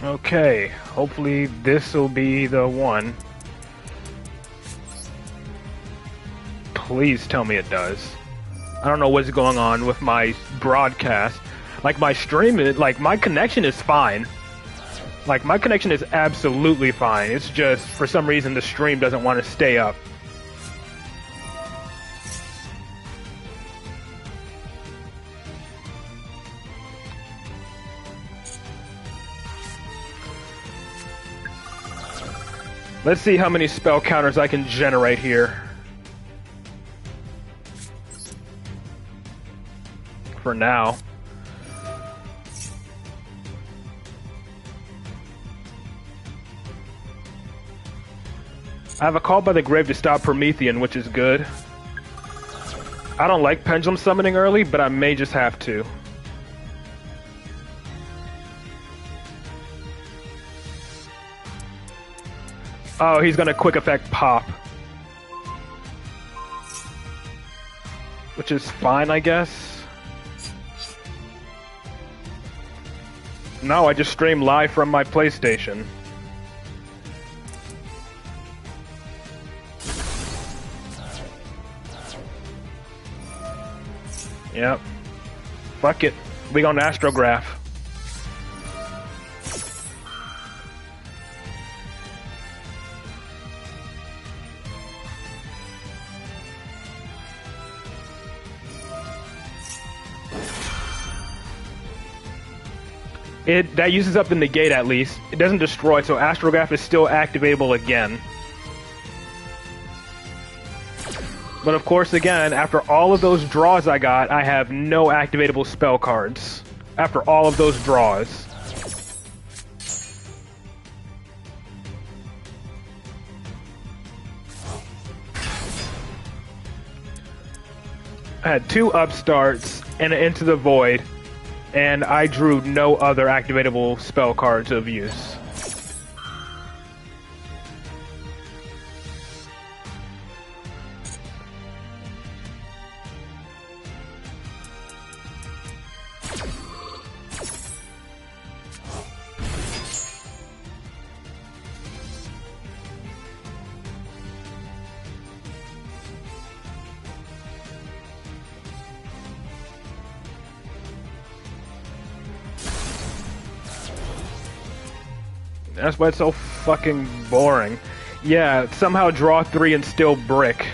Okay, hopefully this will be the one. Please tell me it does. I don't know what's going on with my broadcast. Like my stream, like my connection is fine. Like my connection is absolutely fine. It's just for some reason the stream doesn't want to stay up. Let's see how many spell counters I can generate here. For now. I have a call by the grave to stop Promethean, which is good. I don't like pendulum summoning early, but I may just have to. Oh, he's gonna quick effect pop. Which is fine, I guess. No, I just stream live from my PlayStation. Yep. Fuck it. We gonna astrograph. That uses up the negate at least. It doesn't destroy, so astrograph is still activatable again. But of course, again, after all of those draws I got, I have no activatable spell cards. After all of those draws. I had 2 upstarts and an Into the Void, and I drew no other activatable spell cards of use. That's why it's so fucking boring. Yeah, somehow draw 3 and still brick.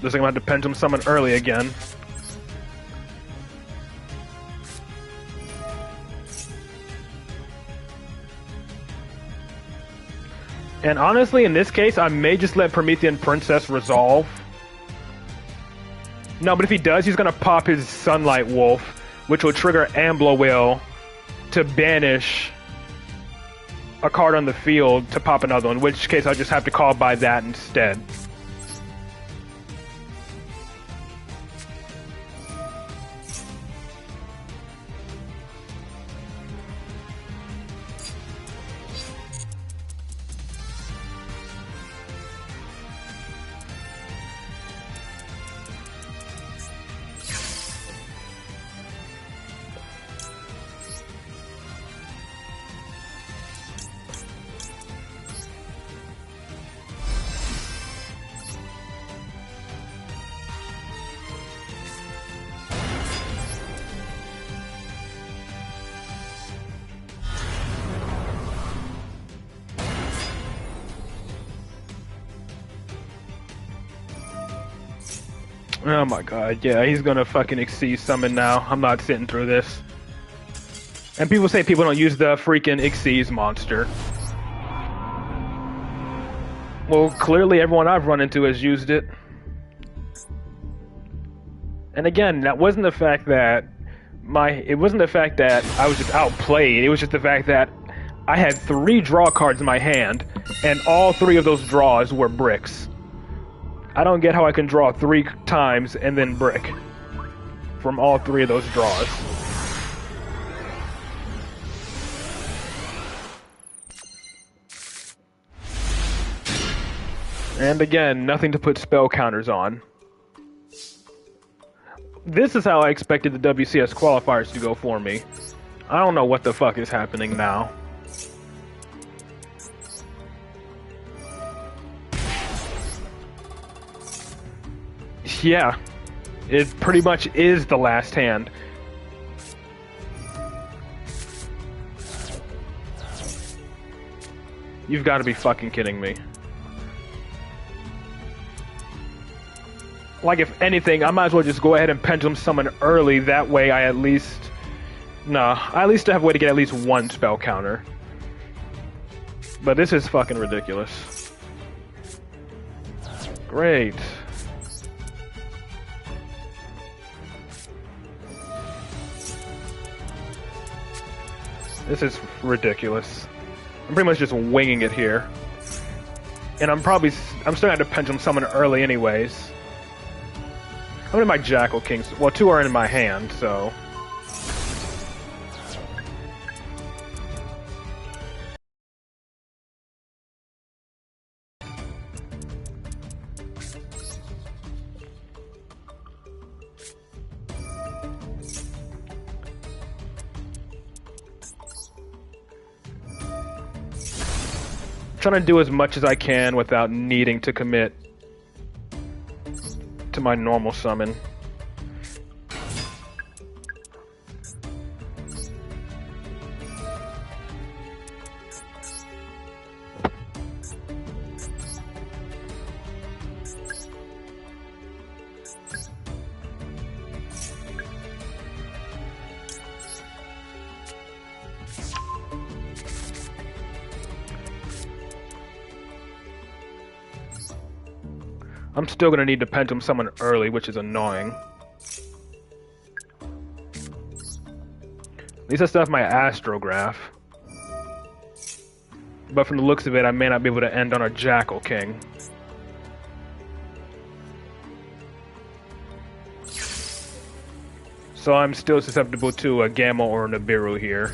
Looks like I'm gonna have to pendulum summon early again. And honestly, in this case, I may just let Promethean Princess resolve. No, but if he does, he's gonna pop his Sunlight Wolf, which will trigger Ambler Will to banish a card on the field to pop another one, in which case I'll just have to call by that instead. Oh my god, yeah, he's gonna fucking Exceed summon now. I'm not sitting through this. And people say people don't use the freaking Exceed monster. Well, clearly everyone I've run into has used it. And again, that wasn't the fact that It wasn't the fact that I was just outplayed, it was just the fact that I had 3 draw cards in my hand, and all 3 of those draws were bricks. I don't get how I can draw 3 times and then brick from all 3 of those draws. And again, nothing to put spell counters on. This is how I expected the WCS qualifiers to go for me. I don't know what the fuck is happening now. Yeah, it pretty much is the last hand. You've got to be fucking kidding me. Like, if anything, I might as well just go ahead and pendulum summon early, that way I at least... Nah, I at least have a way to get at least 1 spell counter. But this is fucking ridiculous. Great. This is ridiculous. I'm pretty much just winging it here. And I'm still gonna have to pendulum summon early anyways. How many of my Jackal Kings? Well, 2 are in my hand, so... Trying to do as much as I can without needing to commit to my normal summon. I'm still gonna need to pendulum summon early, which is annoying. At least I still have my Astrograph. But from the looks of it, I may not be able to end on a Jackal King. So I'm still susceptible to a Gamma or a Nibiru here.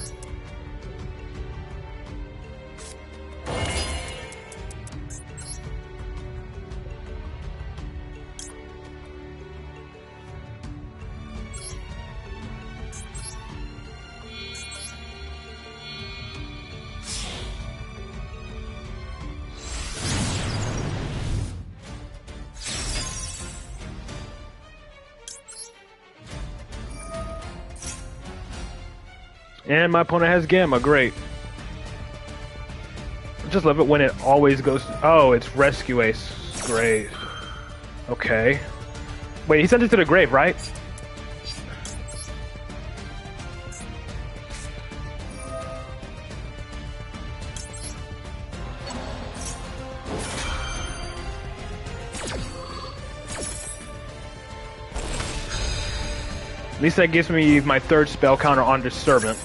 And my opponent has Gamma, great. I just love it when it always goes... Oh, it's Rescue Ace. Great. Okay. Wait, he sent it to the grave, right? At least that gives me my 3rd spell counter on Disturbant.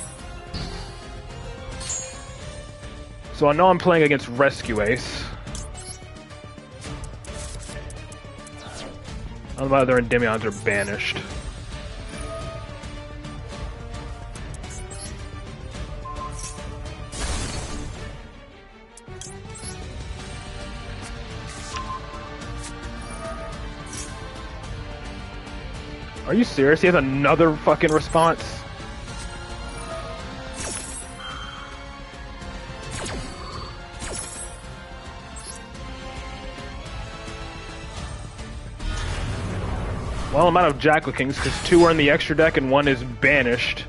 So I know I'm playing against Rescue Ace. All my other Endymions are banished. Are you serious? He has another fucking response? Well, I'm out of Jackal Kings because 2 are in the extra deck and 1 is banished.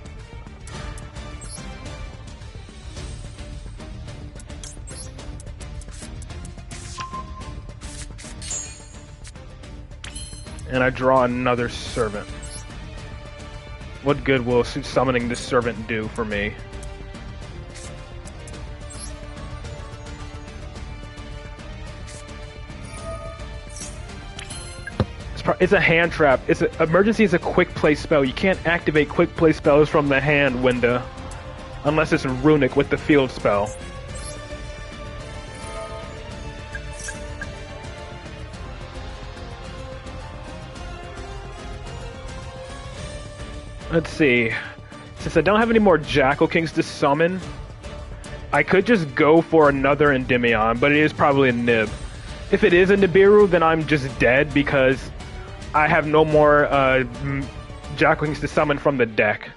And I draw another Servant. What good will summoning this Servant do for me? It's a hand trap. Emergency is a quick play spell. You can't activate quick play spells from the hand window unless it's runic with the field spell. Let's see. Since I don't have any more Jackal Kings to summon, I could just go for another Endymion, but it is probably a Nib. If it is a Nibiru, then I'm just dead because I have no more Jackal Kings to summon from the deck.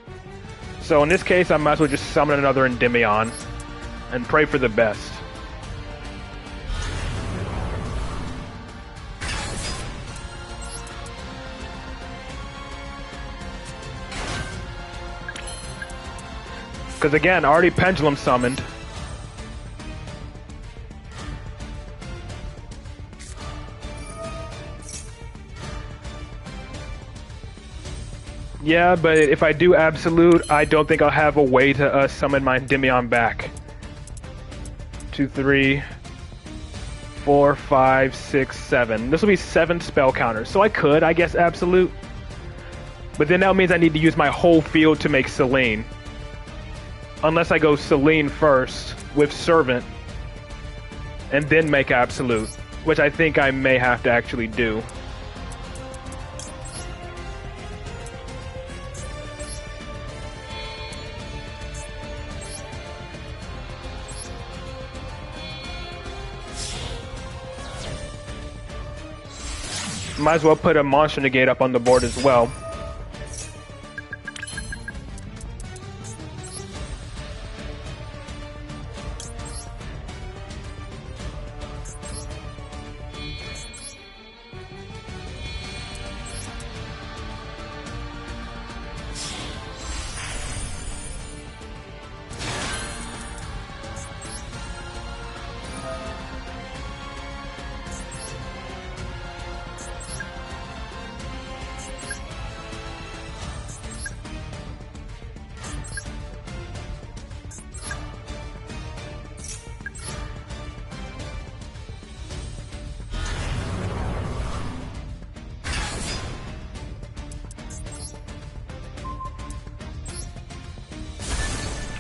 So in this case, I might as well just summon another Endymion and pray for the best. Because again, I already Pendulum summoned. Yeah, but if I do Absolute, I don't think I'll have a way to summon my Endymion back. 2, 3, 4, 5, 6, 7. This will be 7 spell counters. So I could, I guess, Absolute. But then that means I need to use my whole field to make Selene. Unless I go Selene first with Servant and then make Absolute, which I think I may have to actually do. Might as well put a Monster Negate up on the board as well.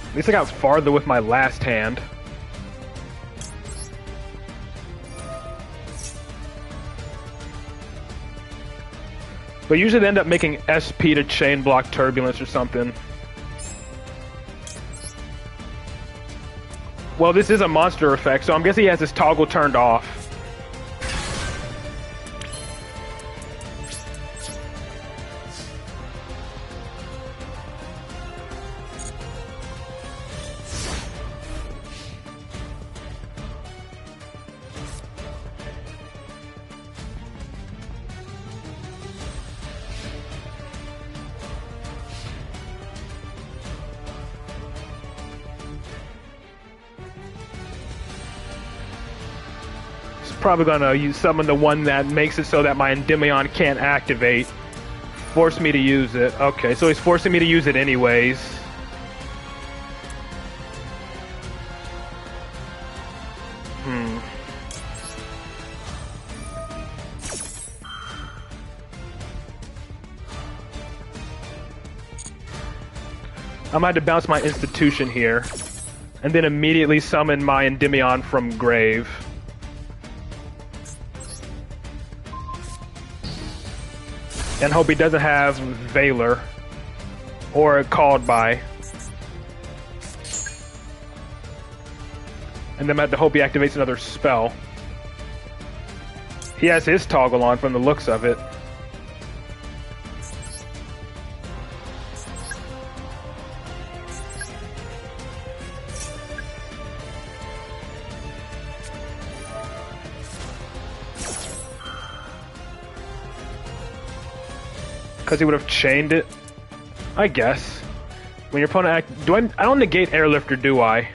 At least I got farther with my last hand. But usually they end up making SP to chain block Turbulence or something. Well, this is a monster effect, so I'm guessing he has his toggle turned off. Probably gonna use summon the one that makes it so that my Endymion can't activate. Force me to use it. Okay, so he's forcing me to use it anyways. I might have to bounce my Institution here, and then immediately summon my Endymion from grave. And hope he doesn't have Valor or Called By. And then I have to hope he activates another spell. He has his toggle on from the looks of it. Because he would have chained it, I guess. When your opponent I don't negate Airlifter, do I?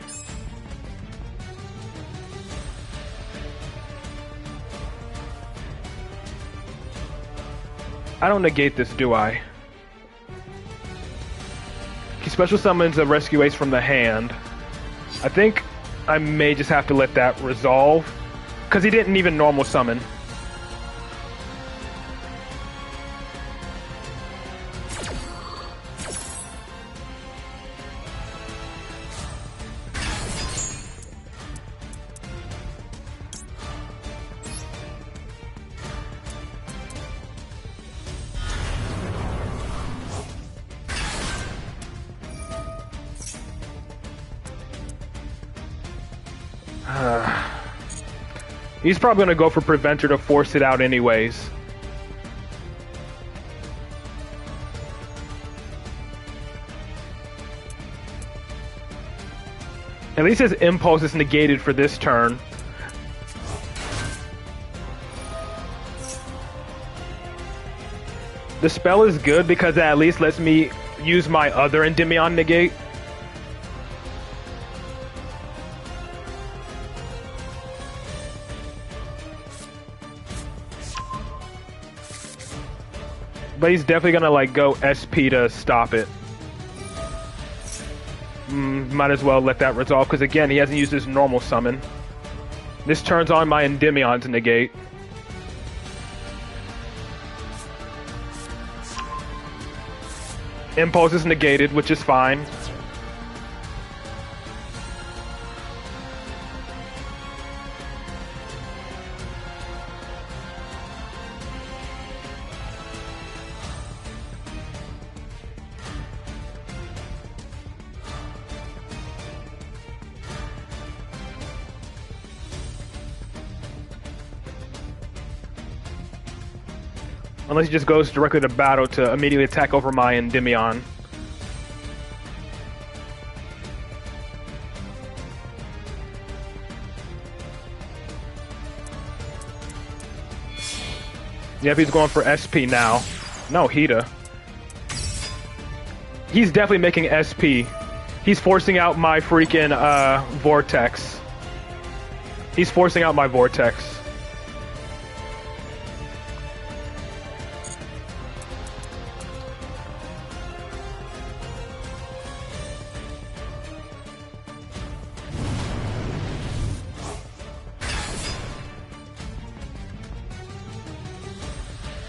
I don't negate this, do I? He special summons a Rescue Ace from the hand. I think I may just have to let that resolve. Because he didn't even normal summon. He's probably gonna go for Preventer to force it out anyways. At least his impulse is negated for this turn. The spell is good because it at least lets me use my other Endymion negate. But he's definitely gonna like go SP to stop it. Might as well let that resolve because again he hasn't used his normal summon. This turns on my Endymion to negate. Impulse is negated, which is fine. Unless he just goes directly to battle to immediately attack over my Endymion. Yep, he's going for SP now. No, Hida. He's definitely making SP. He's forcing out my freaking Vortex. He's forcing out my Vortex.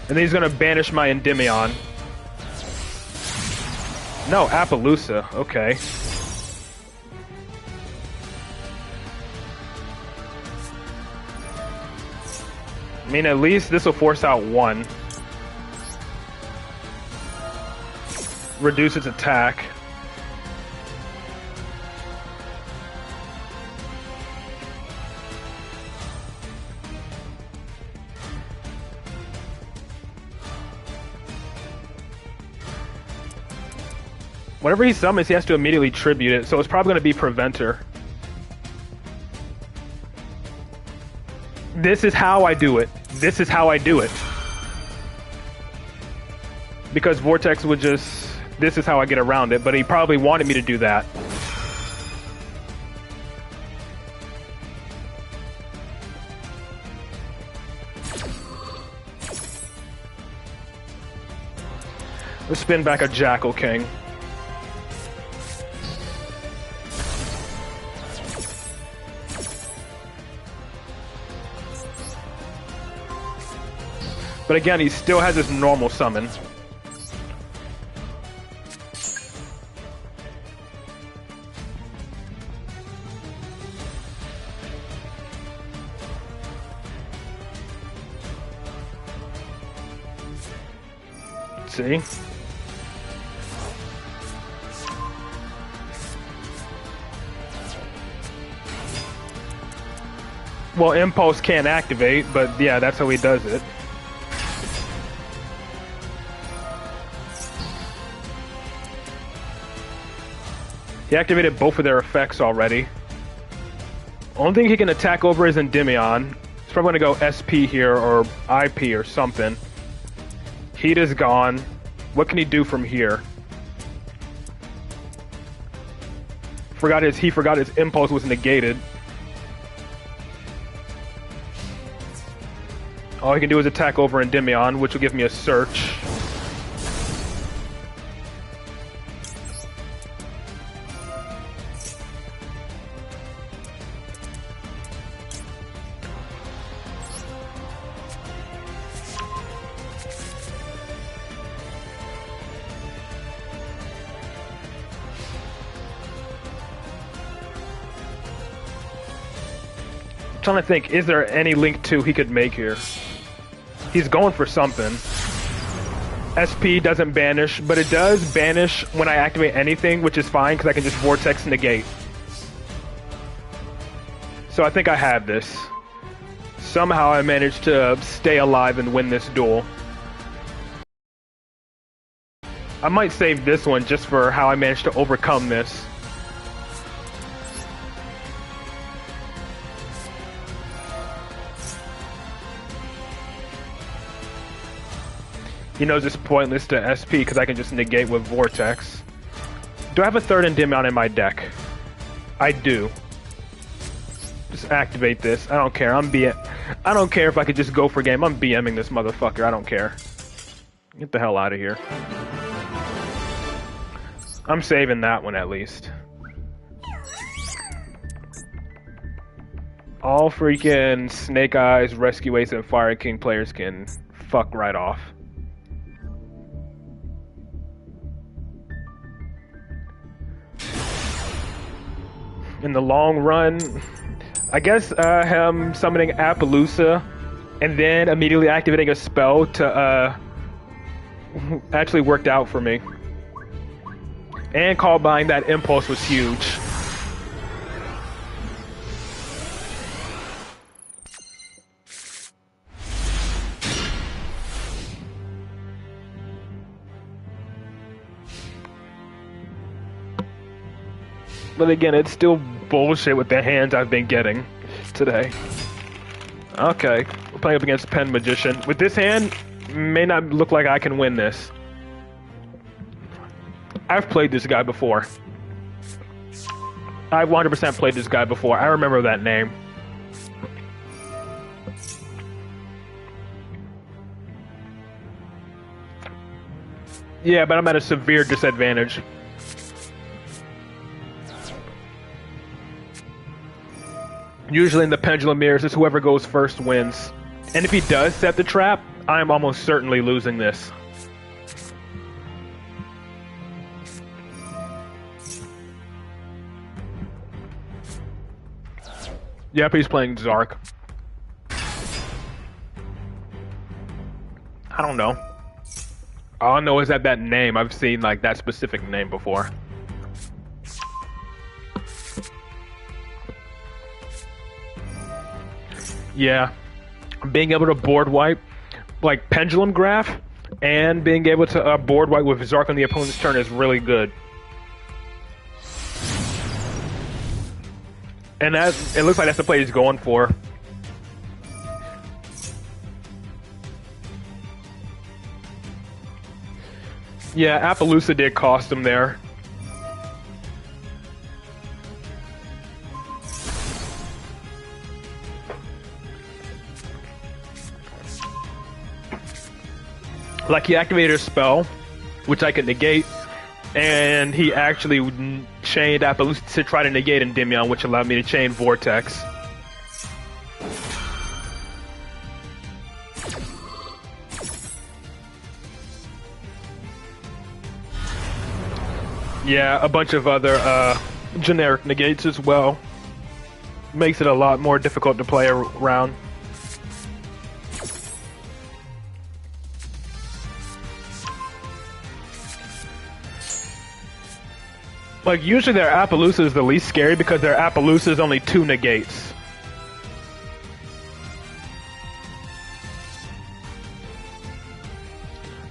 And then he's gonna banish my Endymion. No, Appaloosa. Okay. I mean, at least this will force out one. Reduce its attack. Whenever he summons, he has to immediately tribute it, so it's probably going to be Preventer. This is how I do it. This is how I do it. Because Vortex would just... This is how I get around it, but he probably wanted me to do that. Let's spin back a Jackal King. But again, he still has his normal summon. Let's see. Well, Impulse can't activate, but yeah, that's how he does it. He activated both of their effects already. Only thing he can attack over is Endymion. He's probably gonna go SP here or IP or something. Heat is gone. What can he do from here? He forgot his impulse was negated. All he can do is attack over Endymion, which will give me a search. Trying to think, is there any link 2 he could make here? He's going for something. SP doesn't banish, but it does banish when I activate anything, which is fine because I can just Vortex negate. So I think I have this. Somehow I managed to stay alive and win this duel. I might save this one just for how I managed to overcome this. He knows it's pointless to SP because I can just negate with Vortex. Do I have a third Endymion in my deck? I do. Just activate this. I don't care. I don't care if I could just go for game. I'm BMing this motherfucker. I don't care. Get the hell out of here. I'm saving that one at least. All freaking Snake Eyes, Rescue Ace, and Fire King players can fuck right off. In the long run, I guess him summoning Appaloosa and then immediately activating a spell to actually worked out for me. And call buying that impulse was huge. But again, it's still bullshit with the hands I've been getting today. Okay, we're playing up against Pen Magician. With this hand, may not look like I can win this. I've played this guy before. I've 100% played this guy before. I remember that name. Yeah, but I'm at a severe disadvantage. Usually in the pendulum mirrors, it's whoever goes first wins. And if he does set the trap, I'm almost certainly losing this. Yep, he's playing Zark. I don't know. All I know is that name, I've seen like that specific name before. Yeah, being able to board wipe, like Pendulum Graph, and being able to board wipe with Zark on the opponent's turn is really good. And that, it looks like that's the play he's going for. Yeah, Appaloosa did cost him there. Like, he activated a spell, which I could negate, and he actually chained Appaloosa to try to negate Endymion, which allowed me to chain Vortex. Yeah, a bunch of other generic negates as well. Makes it a lot more difficult to play around. Like, usually their Appaloosa is the least scary because their Appaloosa is only 2 negates.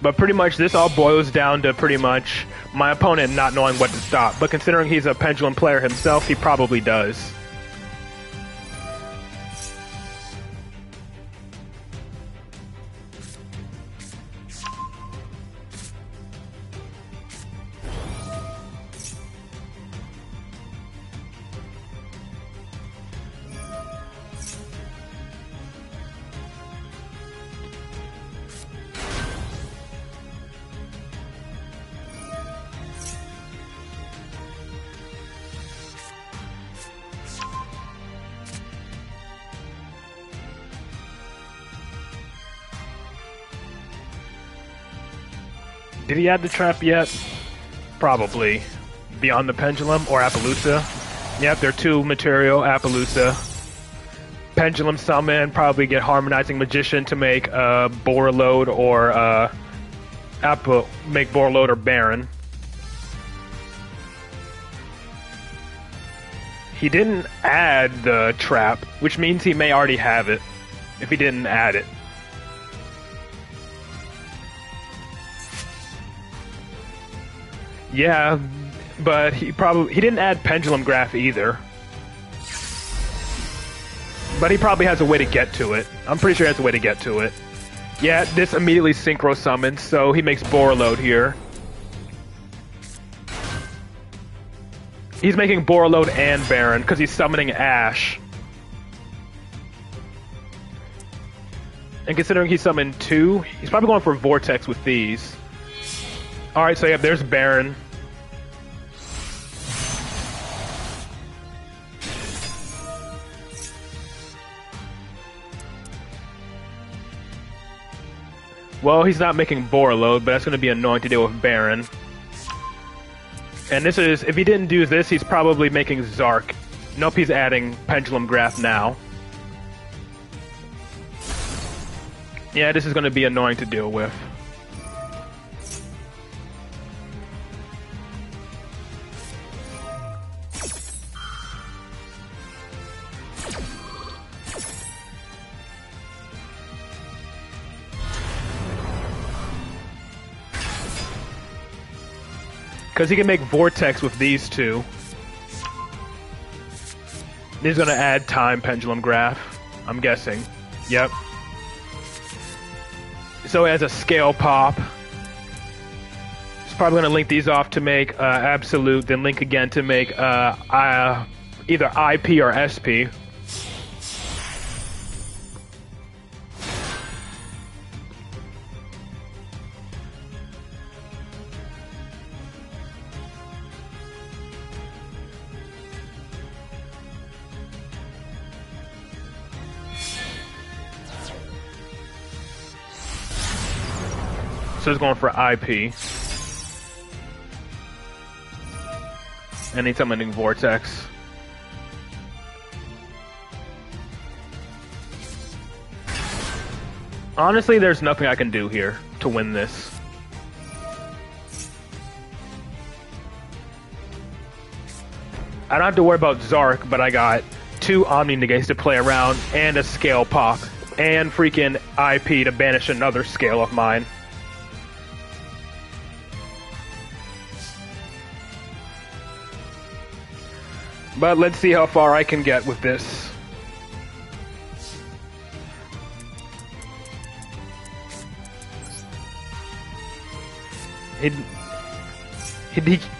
But pretty much this all boils down to pretty much my opponent not knowing what to stop. But considering he's a Pendulum player himself, he probably does. Did he add the trap yet? Probably. Beyond the Pendulum or Appaloosa? Yep, they're 2 material Appaloosa. Pendulum Summon, probably get Harmonizing Magician to make Borreload or make Borreload or Baron. He didn't add the trap, which means he may already have it if he didn't add it. Yeah, but he didn't add Pendulum Graph either. But he probably has a way to get to it. I'm pretty sure he has a way to get to it. Yeah, this immediately synchro summons, so he makes Borreload here. He's making Borreload and Baron because he's summoning Ash. And considering he summoned 2, he's probably going for Vortex with these. Alright, so yeah, there's Baron. Well, he's not making Borreload, but that's going to be annoying to deal with Baron. And this is, if he didn't do this, he's probably making Zark. Nope, he's adding Pendulum Graph now. Yeah, this is going to be annoying to deal with. Because he can make Vortex with these 2. He's going to add Time Pendulum Graph, I'm guessing. Yep. So as a Scale Pop, he's probably going to link these off to make Absolute, then link again to make either IP or SP. So he's going for IP. And he's summoning Vortex. Honestly, there's nothing I can do here to win this. I don't have to worry about Zark, but I got 2 Omni Negates to play around, and a Scale Pop, and freaking IP to banish another scale of mine. But let's see how far I can get with this.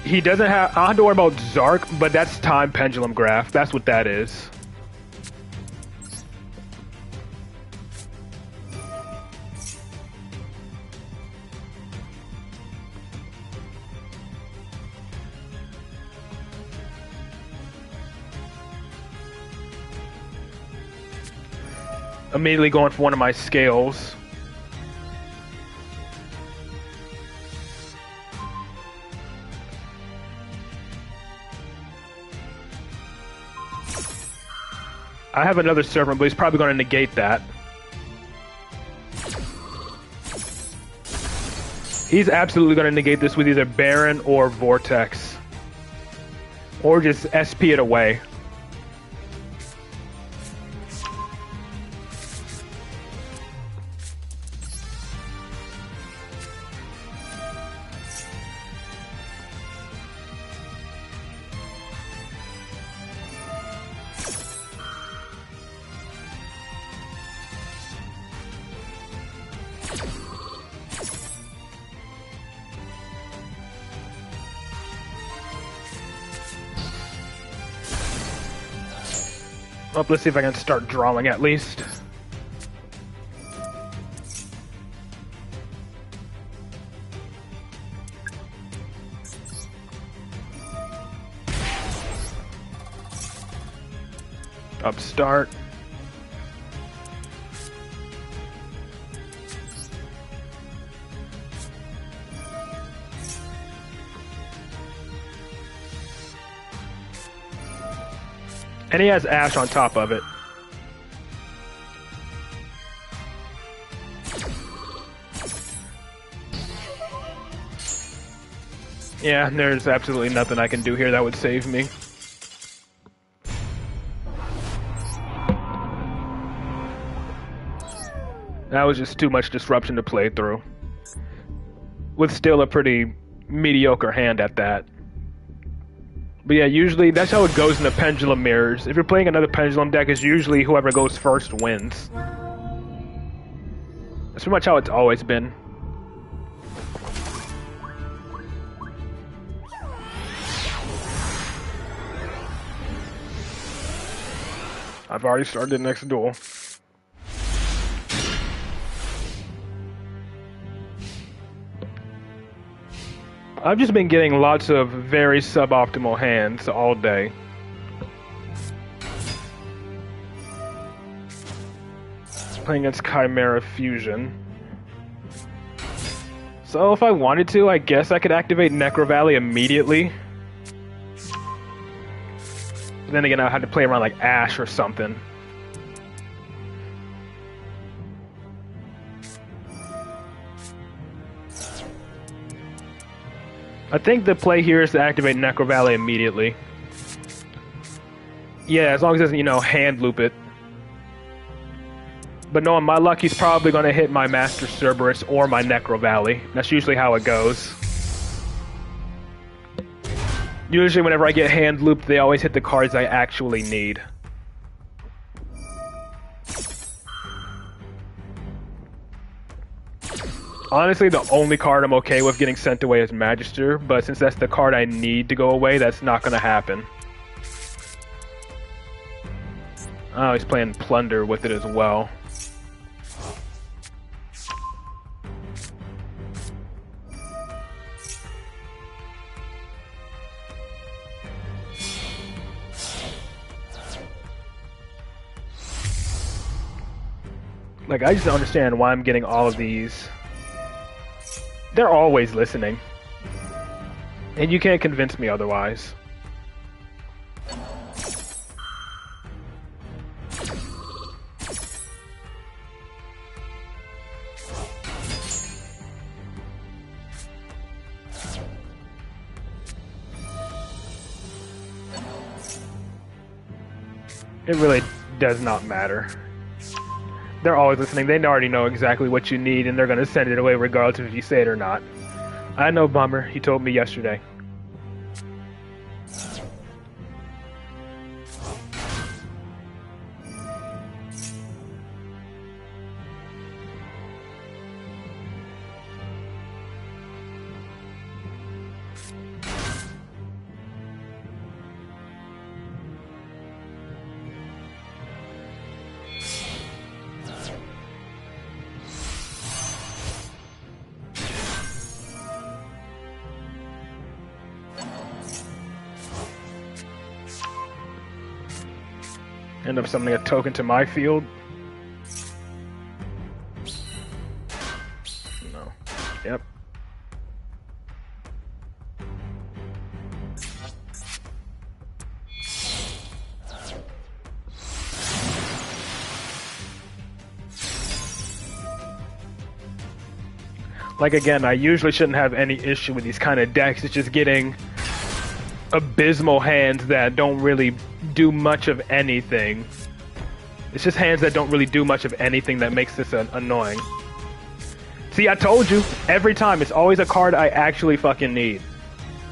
He doesn't have... I don't have to worry about Zark, but that's Time Pendulum Graph. That's what that is. Immediately going for one of my scales. I have another servant, but he's probably going to negate that. He's absolutely going to negate this with either Baron or Vortex. Or just SP it away. Well, let's see if I can start drawing at least. Upstart. And he has Ash on top of it. Yeah, there's absolutely nothing I can do here that would save me. That was just too much disruption to play through. With still a pretty mediocre hand at that. But yeah, usually that's how it goes in the pendulum mirrors. If you're playing another pendulum deck, it's usually whoever goes first wins. That's pretty much how it's always been. I've already started the next duel. I've just been getting lots of very suboptimal hands all day. Playing against Chimera Fusion. So if I wanted to, I guess I could activate Necro Valley immediately. But then again, I had to play around like Ash or something. I think the play here is to activate Necro Valley immediately. Yeah, as long as it doesn't, you know, hand loop it. But knowing my luck, he's probably going to hit my Master Cerberus or my Necro Valley. That's usually how it goes. Usually whenever I get hand looped, they always hit the cards I actually need. Honestly, the only card I'm okay with getting sent away is Magister, but since that's the card I need to go away, that's not going to happen. Oh, he's playing Plunder with it as well. Like, I just don't understand why I'm getting all of these. They're always listening. And you can't convince me otherwise. It really does not matter. They're always listening. They already know exactly what you need, and they're going to send it away regardless of if you say it or not. I know, Bummer. He told me yesterday. End up summoning a token to my field. No. Yep. Like, again, I usually shouldn't have any issue with these kind of decks. It's just getting abysmal hands that don't really do much of anything. It's just hands that don't really do much of anything that makes this annoying. See, I told you, every time it's always a card I actually fucking need.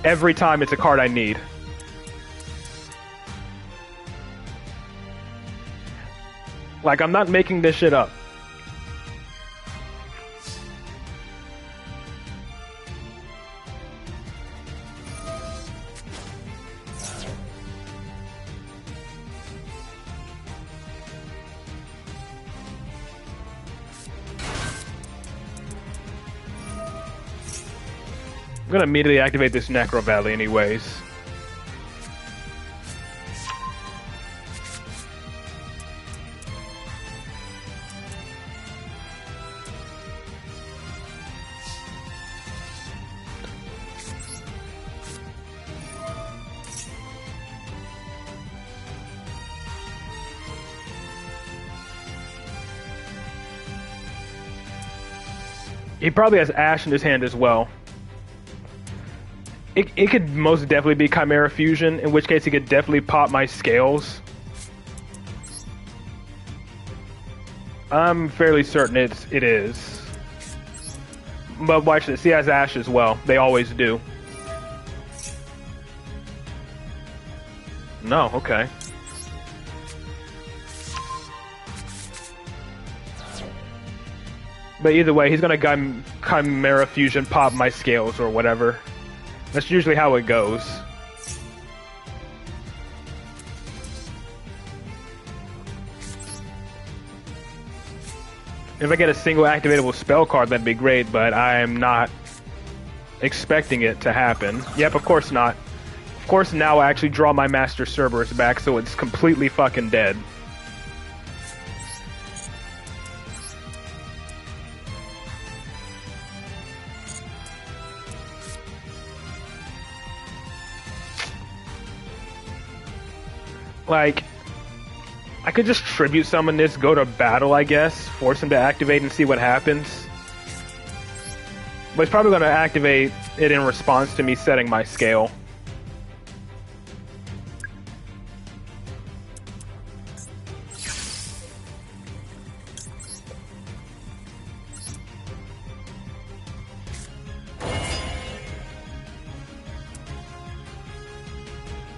Every time it's a card I need. Like, I'm not making this shit up. I'm gonna immediately activate this Necro Valley anyways. He probably has Ash in his hand as well. It could most definitely be Chimera Fusion, in which case he could definitely pop my scales. I'm fairly certain it is. But watch this. He has Ash as well. They always do. No, okay. But either way, he's gonna Chimera Fusion pop my scales or whatever. That's usually how it goes. If I get a single activatable spell card, that'd be great, but I'm not expecting it to happen. Yep, of course not. Of course now I actually draw my Master Cerberus back, so it's completely fucking dead. Like, I could just tribute summon this, go to battle, I guess, force him to activate and see what happens. But he's probably going to activate it in response to me setting my scale.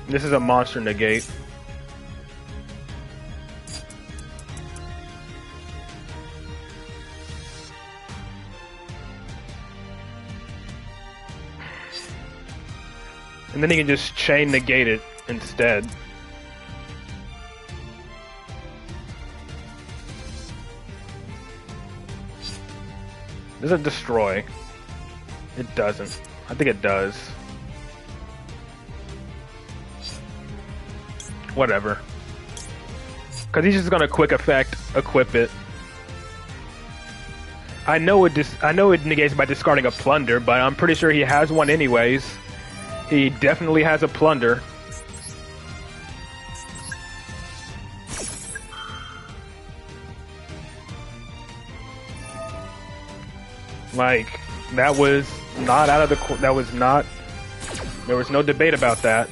This is a monster negate. And then he can just chain negate it instead. Does it destroy? It doesn't. I think it does. Whatever. Because he's just gonna quick effect equip it. I know it negates by discarding a plunder, but I'm pretty sure he has one anyways. He definitely has a plunder. Like, that was not out of the... That was not... There was no debate about that.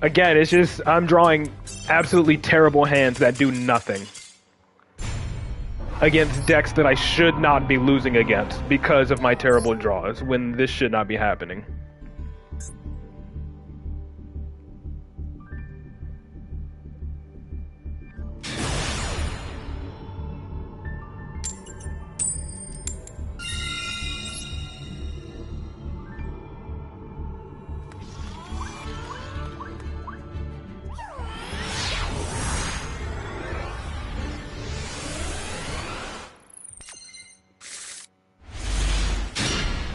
Again, it's just... I'm drawing absolutely terrible hands that do nothing against decks that I should not be losing against because of my terrible draws, when this should not be happening.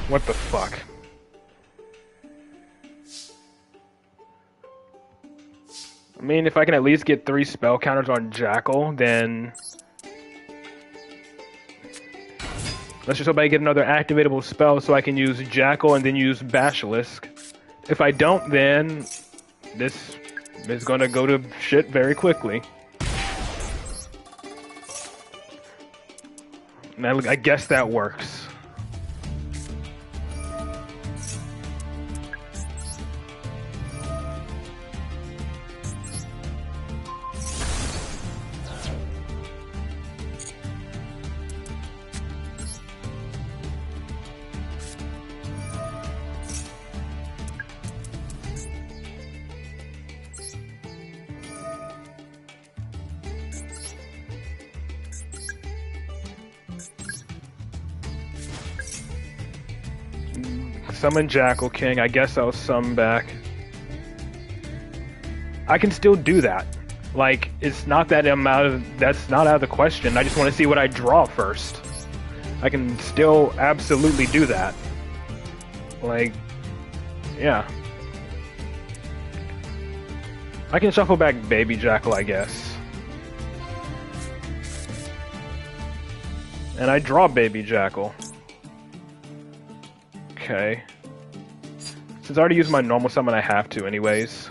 What the fuck? I mean, if I can at least get 3 spell counters on Jackal, then... Let's just hope I get another activatable spell so I can use Jackal and then use Basilisk. If I don't, then... This is gonna go to shit very quickly. And I guess that works. Summon Jackal King. I guess I'll summon back. I can still do that. Like, it's not that that's not out of the question. I just want to see what I draw first. I can still absolutely do that. Like, yeah. I can shuffle back Baby Jackal, I guess. And I draw Baby Jackal. Okay. Since I already used my normal summon, I have to anyways.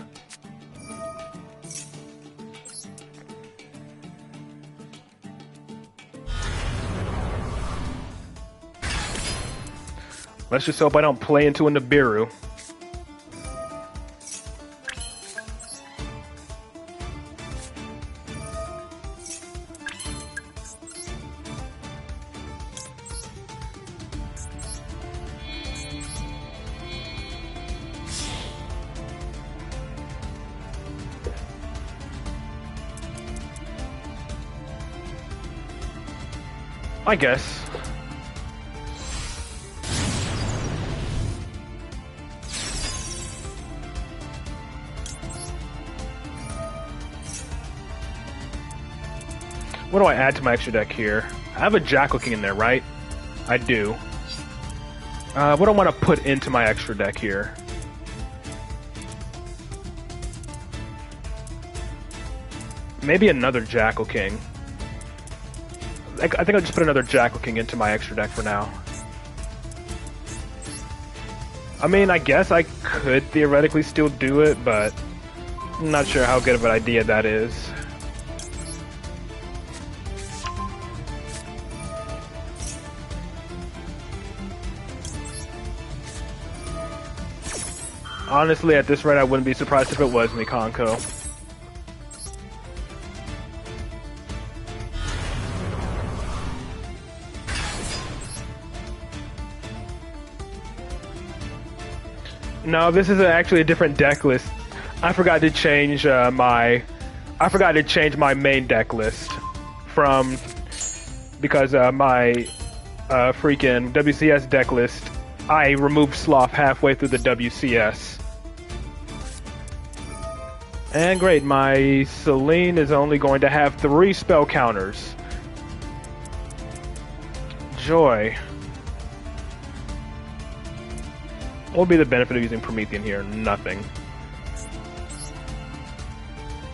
Let's just hope I don't play into a Nibiru. I guess. What do I add to my extra deck here? I have a Jackal King in there, right? I do. What do I want to put into my extra deck here? Maybe another Jackal King. I think I'll just put another Jackal King into my extra deck for now. I mean, I guess I could theoretically still do it, but I'm not sure how good of an idea that is. Honestly, at this rate, I wouldn't be surprised if it was Mikanko. No, this is actually a different deck list. I forgot to change my main deck list from because my freaking WCS deck list. I removed Sloth halfway through the WCS. And great, my Selene is only going to have 3 spell counters. Joy. What would be the benefit of using Promethean here? Nothing.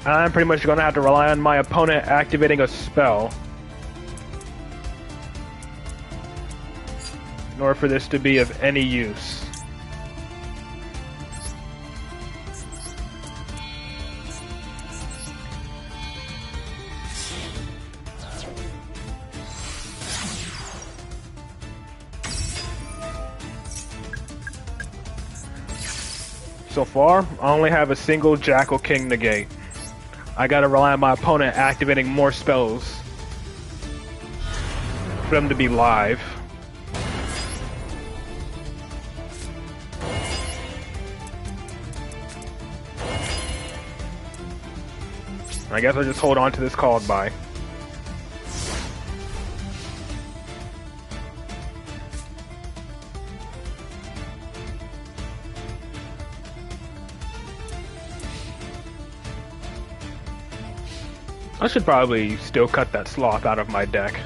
I'm pretty much going to have to rely on my opponent activating a spell in order for this to be of any use. So far, I only have a single Jackal King negate. I gotta rely on my opponent activating more spells for them to be live. I guess I'll just hold on to this called by. I should probably still cut that Sloth out of my deck.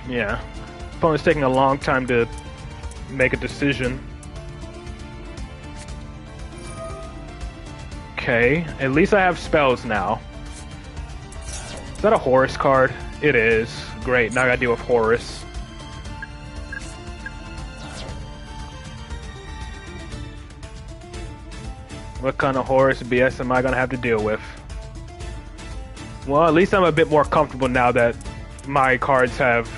Yeah. Opponent's taking a long time to make a decision. Okay, at least I have spells now. Is that a Horus card? It is. Great, now I gotta deal with Horus. What kind of Horus BS am I gonna have to deal with? Well, at least I'm a bit more comfortable now that my cards have...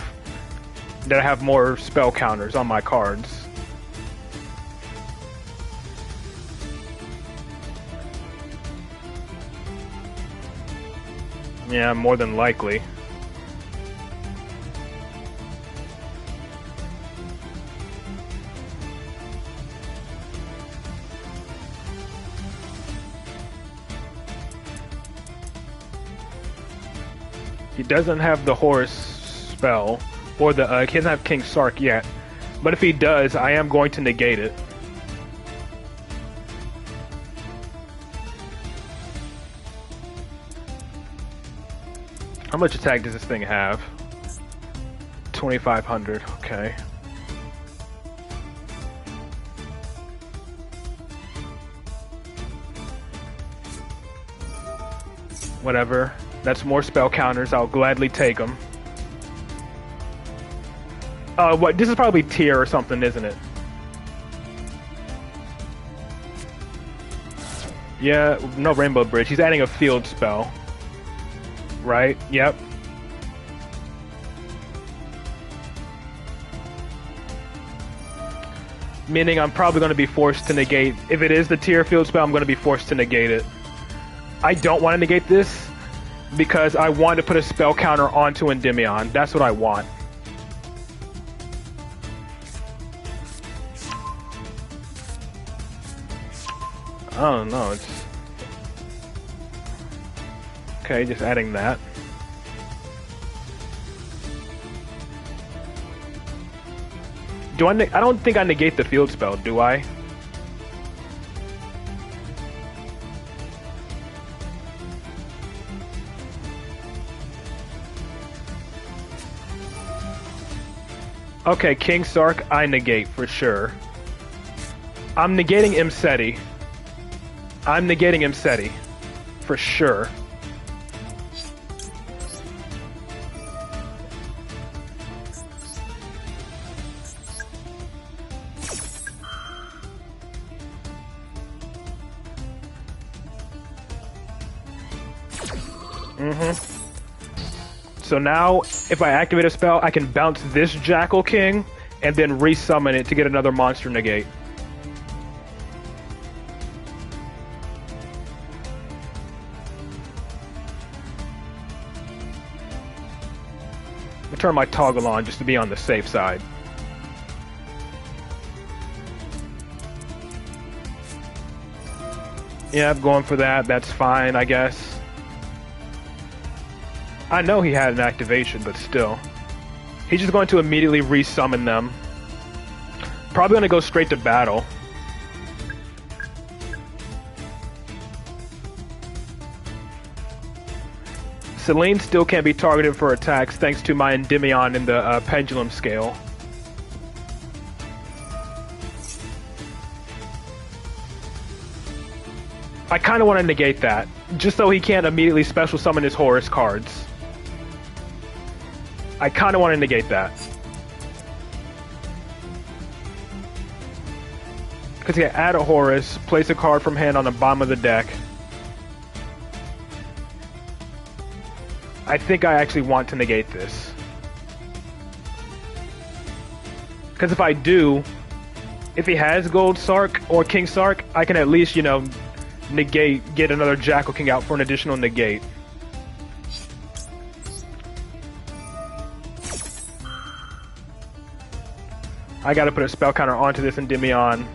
that I have more spell counters on my cards. Yeah, more than likely. He doesn't have the Horus spell, or the he doesn't have King Sark yet. But if he does, I am going to negate it. How much attack does this thing have? 2,500, okay. Whatever. That's more spell counters. I'll gladly take them. What? This is probably tier or something, isn't it? Yeah, no Rainbow Bridge. He's adding a field spell. Right? Yep. Meaning I'm probably going to be forced to negate. If it is the tier field spell, I'm going to be forced to negate it. I don't want to negate this because I want to put a spell counter onto Endymion. That's what I want. I don't know. It's okay. Just adding that. I don't think I negate the field spell, do I? Okay, King Sark, I negate for sure. I'm negating Imseti. I'm negating Imseti. For sure. So now, if I activate a spell, I can bounce this Jackal King and then resummon it to get another monster negate. I'll turn my toggle on just to be on the safe side. Yeah, I'm going for that. That's fine, I guess. I know he had an activation, but still. He's just going to immediately resummon them. Probably going to go straight to battle. Selene still can't be targeted for attacks thanks to my Endymion in the pendulum scale. I kind of want to negate that, just so he can't immediately special summon his Horus cards. I kind of want to negate that. Because he can add a Horus, place a card from hand on the bottom of the deck. I think I actually want to negate this. Because if I do, if he has Gold Sark or King Sark, I can at least, you know, negate, get another Jackal King out for an additional negate. I gotta put a spell counter onto this Endymion.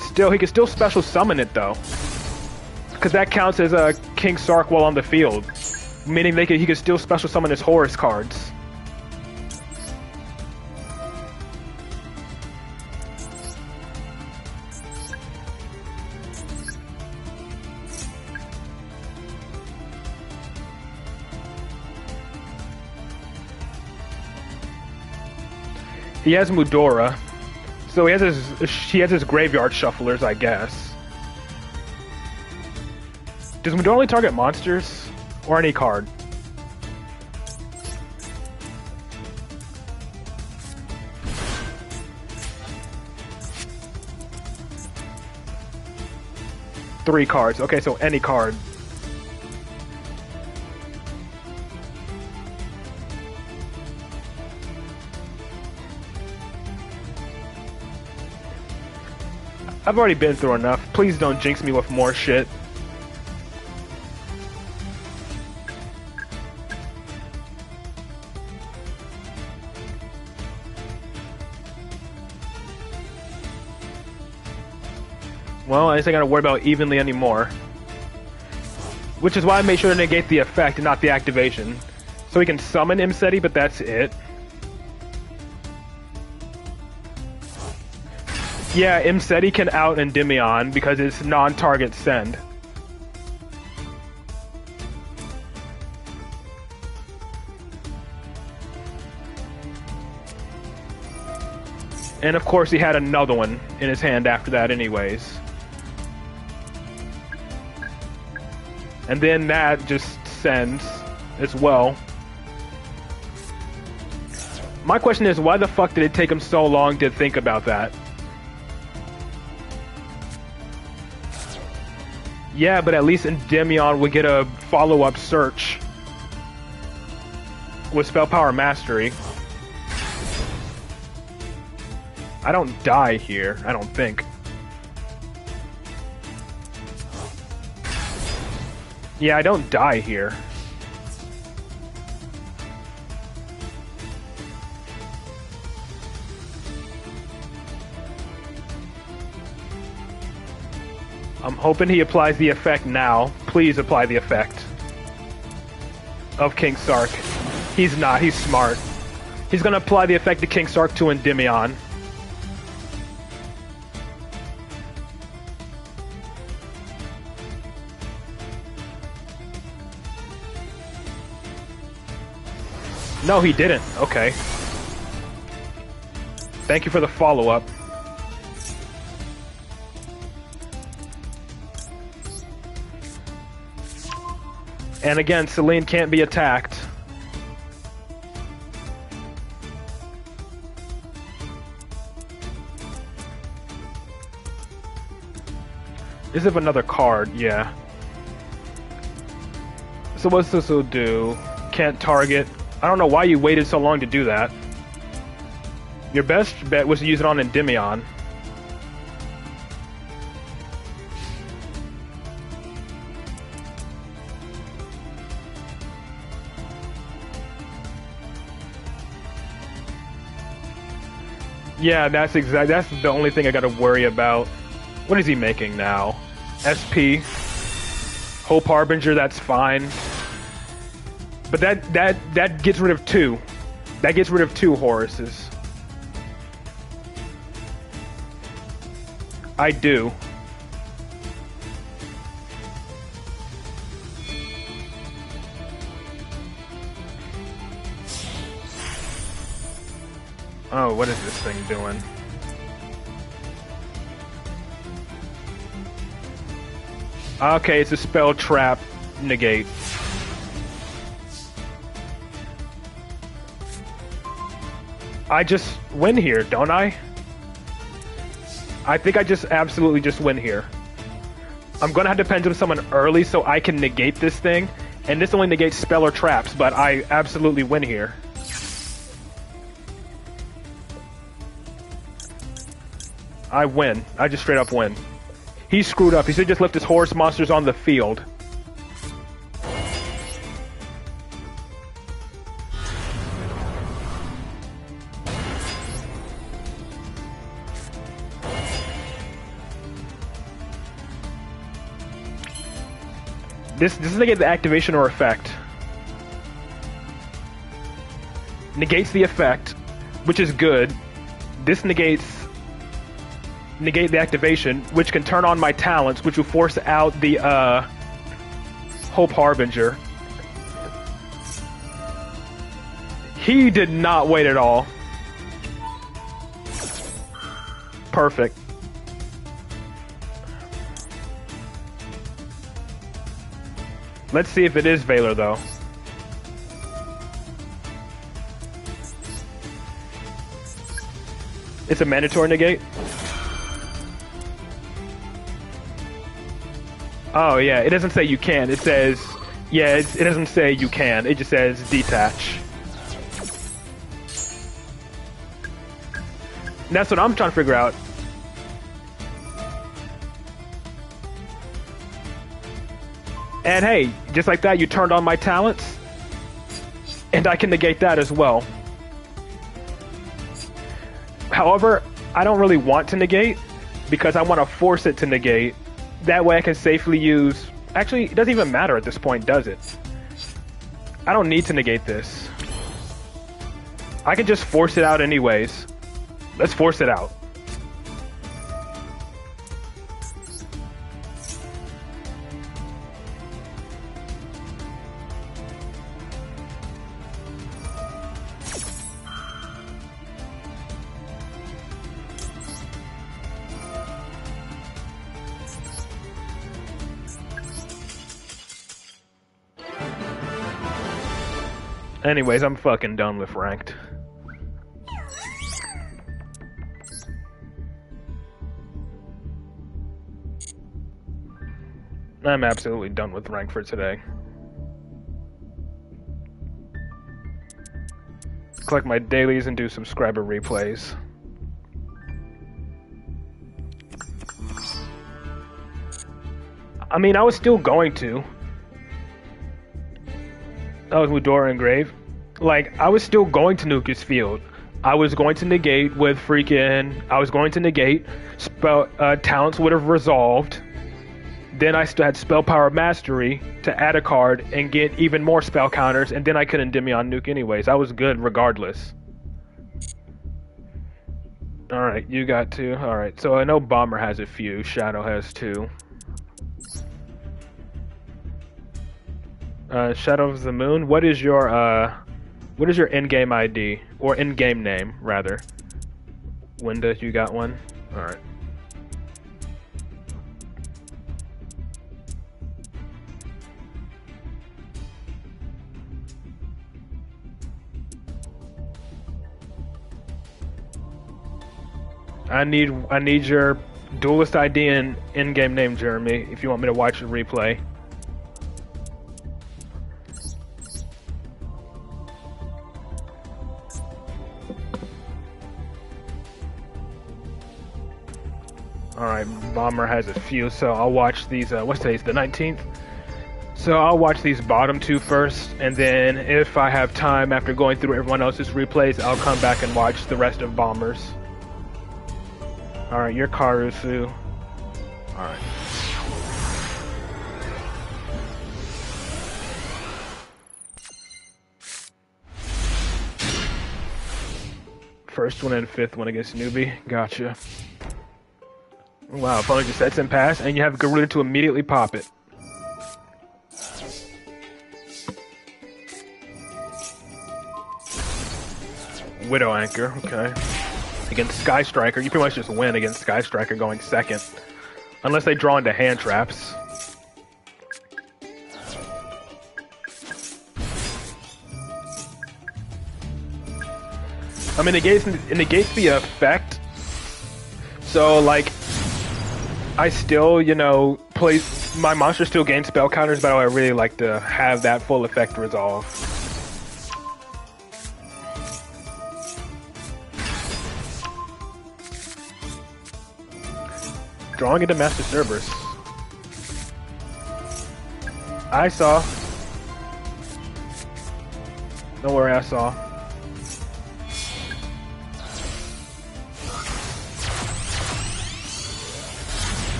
Still, he can still special summon it though, because that counts as a King Sark while on the field, meaning he can still special summon his Horus cards. He has Mudora, so he has his graveyard shufflers, I guess. Does Mudora only target monsters or any card? Three cards. Okay, so any card. I've already been through enough. Please don't jinx me with more shit. Well, I guess I gotta worry about evenly anymore. Which is why I made sure to negate the effect and not the activation. So he can summon Imseti, but that's it. Yeah, Imseti can out Endymion because it's non-target send. And of course he had another one in his hand after that anyways. And then that just sends as well. My question is, why the fuck did it take him so long to think about that? Yeah, but at least Endymion would get a follow-up search. with spell power mastery. I don't die here, I don't think. Yeah, I don't die here. I'm hoping he applies the effect now. Please apply the effect of King Sark. He's not, he's smart. He's gonna apply the effect of King Sark to Endymion. No, he didn't. Okay. Thank you for the follow-up. And again, Celine can't be attacked. Is it another card? Yeah. So what's this will do? Can't target. I don't know why you waited so long to do that. Your best bet was to use it on Endymion. Yeah, that's the only thing I gotta worry about. What is he making now? SP. Hope Harbinger, that's fine. But that gets rid of two. That gets rid of two Horuses. I do. Oh, what is this thing doing? Okay, it's a spell trap negate. I just win here, don't I? I think I just absolutely just win here. I'm gonna have to pendulum summon early so I can negate this thing, and this only negates spell or traps, but I absolutely win here. I win. I just straight up win. He screwed up. He should just left his Horus monsters on the field. This is negate the activation or effect. Negates the effect, which is good. This negate the activation, which can turn on my talents, which will force out the Hope Harbinger. He did not wait at all. Perfect. Let's see if it is Valor, though. It's a mandatory negate? Oh, yeah, it doesn't say you can. It says, yeah, it doesn't say you can. It just says detach. And that's what I'm trying to figure out. And hey, just like that, you turned on my talents, and I can negate that as well. However, I don't really want to negate, because I want to force it to negate. That way I can safely use... Actually, it doesn't even matter at this point, does it? I don't need to negate this. I can just force it out anyways. Let's force it out. Anyways, I'm fucking done with ranked. I'm absolutely done with ranked for today. collect my dailies and do subscriber replays. I mean, I was still going to. That was Mudora Engrave. Like, I was still going to nuke his field. I was going to negate with freaking... I was going to negate. Talents would have resolved. Then I still had Spell Power Mastery to add a card and get even more spell counters, and then I could Endymion nuke anyways. I was good regardless. Alright, you got 2. Alright, so I know Bomber has a few. Shadow has 2. Shadow of the Moon, what is your in-game ID? Or in-game name, rather. Winda, you got one? Alright. I need your duelist ID and in-game name, Jeremy, if you want me to watch the replay. Alright, Bomber has a few, so I'll watch these, what's today's, the 19th? So I'll watch these bottom 2 first, and then if I have time after going through everyone else's replays, I'll come back and watch the rest of Bomber's. Alright, you're Karusu. Alright. First one and 5th one against Newbie. Gotcha. Wow, opponent just sets and pass, and you have Garuda to immediately pop it. Widow Anchor, okay. Against Sky Striker, you pretty much just win against Sky Striker going second. Unless they draw into hand traps. I mean, it negates the effect. So, like, I still, you know, my monster still gains spell counters, but I really like to have that full effect resolve. Drawing into Master Cerberus. I saw. Don't worry, I saw.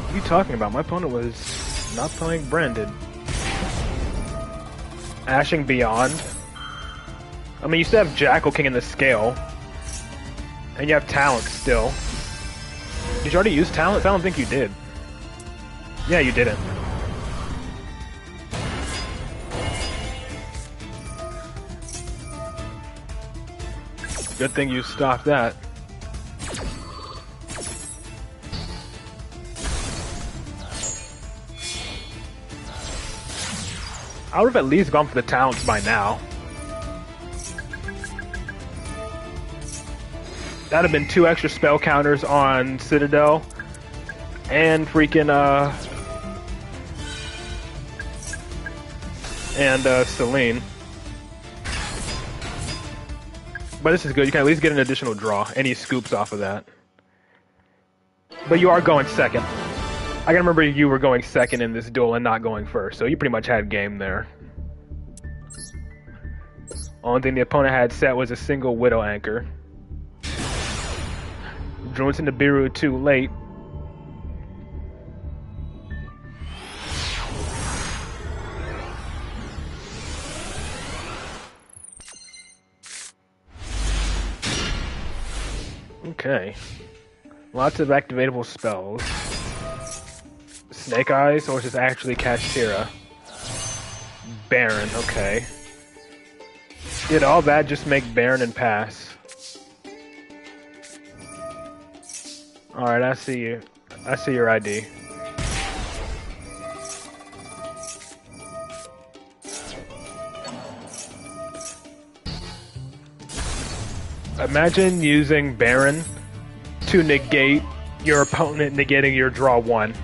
What are you talking about? My opponent was not playing branded. Ashing Beyond. I mean, you still have Jackal King in the scale. And you have talent still. Did you already use talents? I don't think you did. Yeah, you didn't. Good thing you stopped that. I would have at least gone for the talents by now. That'd have been 2 extra spell counters on Citadel and freaking Celine. But this is good. You can at least get an additional draw. Any scoops off of that. But you are going second. I can remember you were going second in this duel and not going first, so you pretty much had game there. Only thing the opponent had set was a single Widow Anchor. Drew into Nibiru too late. Okay. Lots of activatable spells. Snake Eyes, or just actually Kashtira. Baron, okay. Did all that just make Baron and pass? Alright, I see you. I see your ID. Imagine using Baron to negate your opponent negating your draw 1.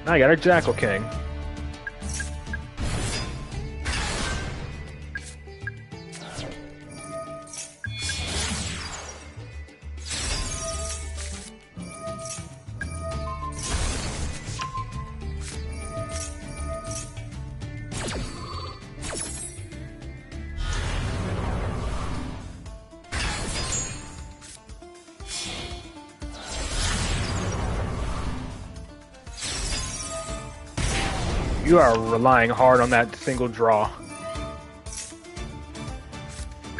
I got a Jackal King. You are relying hard on that single draw.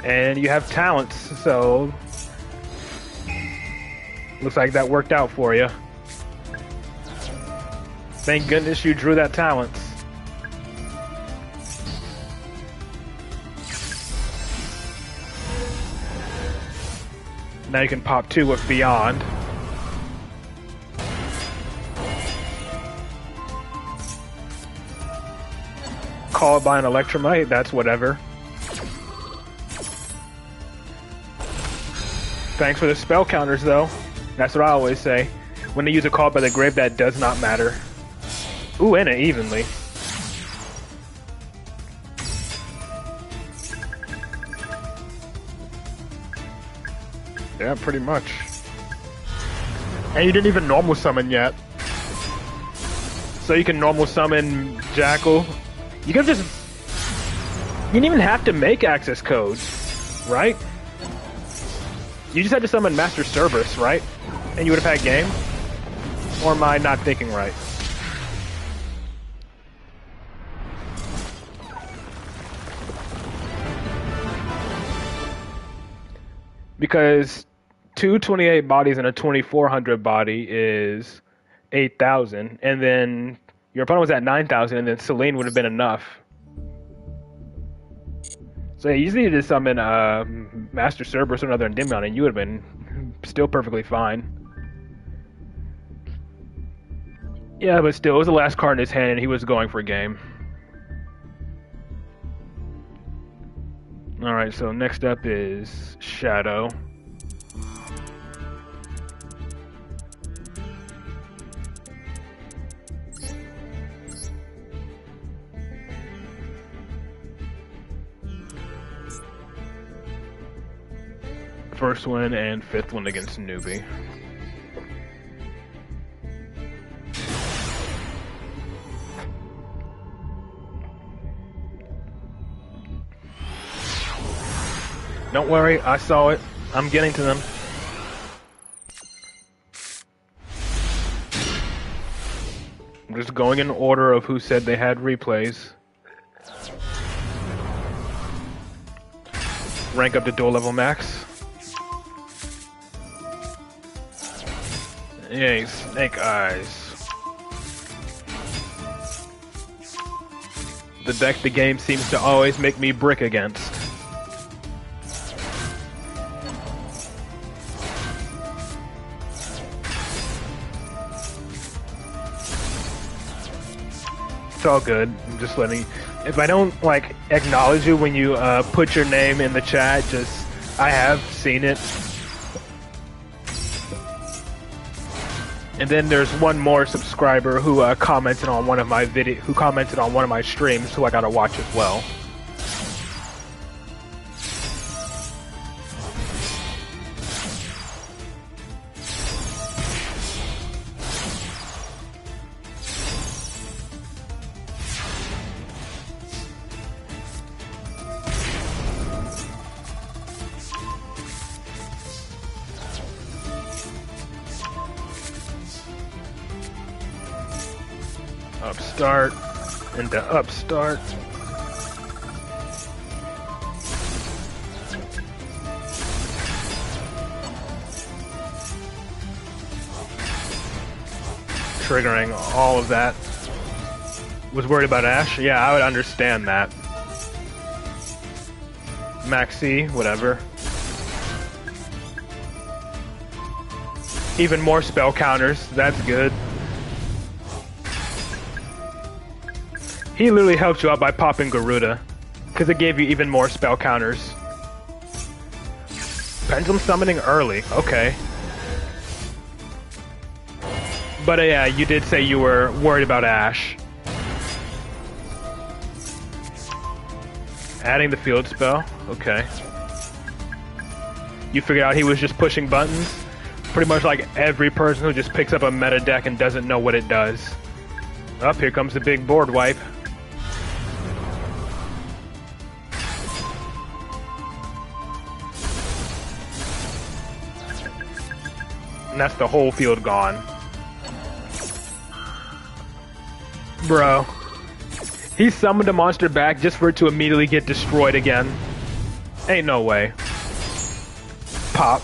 And you have talents, so looks like that worked out for you. Thank goodness you drew that talents. Now you can pop 2 with Beyond. Call it by an Electromite, that's whatever. Thanks for the spell counters, though. That's what I always say. When they use a call by the grave, that does not matter. Ooh, and it evenly. Yeah, pretty much. And you didn't even normal summon yet. So you can normal summon Jackal. You could just... You didn't even have to make access codes, right? You just had to summon Master Cerberus, right? And you would have had game? Or am I not thinking right? Because 228 bodies and a 2400 body is 8,000, and then your opponent was at 9,000, and then Selene would have been enough. So you just needed to summon Master Cerberus or another Endymion, and you would have been still perfectly fine. Yeah, but still, it was the last card in his hand, and he was going for a game. Alright, so next up is Shadow. First one and fifth one against Newbie. Don't worry, I saw it. I'm getting to them. I'm just going in order of who said they had replays. Rank up to duel level max. Yay, Snake Eyes. The deck the game seems to always make me brick against. It's all good. I'm just letting... If I don't, like, acknowledge you when you put your name in the chat, just... I have seen it. And then there's one more subscriber who commented on one of my streams, who I gotta watch as well. Upstart into upstart. Triggering all of that. Was worried about Ash? Yeah, I would understand that. Maxi, whatever. Even more spell counters, that's good. He literally helped you out by popping Garuda, because it gave you even more spell counters. Pendulum summoning early, okay. But yeah, you did say you were worried about Ash. Adding the field spell. Okay. You figured out he was just pushing buttons? Pretty much like every person who just picks up a meta deck and doesn't know what it does. Up, here comes the big board wipe. And that's the whole field gone. Bro. He summoned a monster back just for it to immediately get destroyed again. Ain't no way. Pop.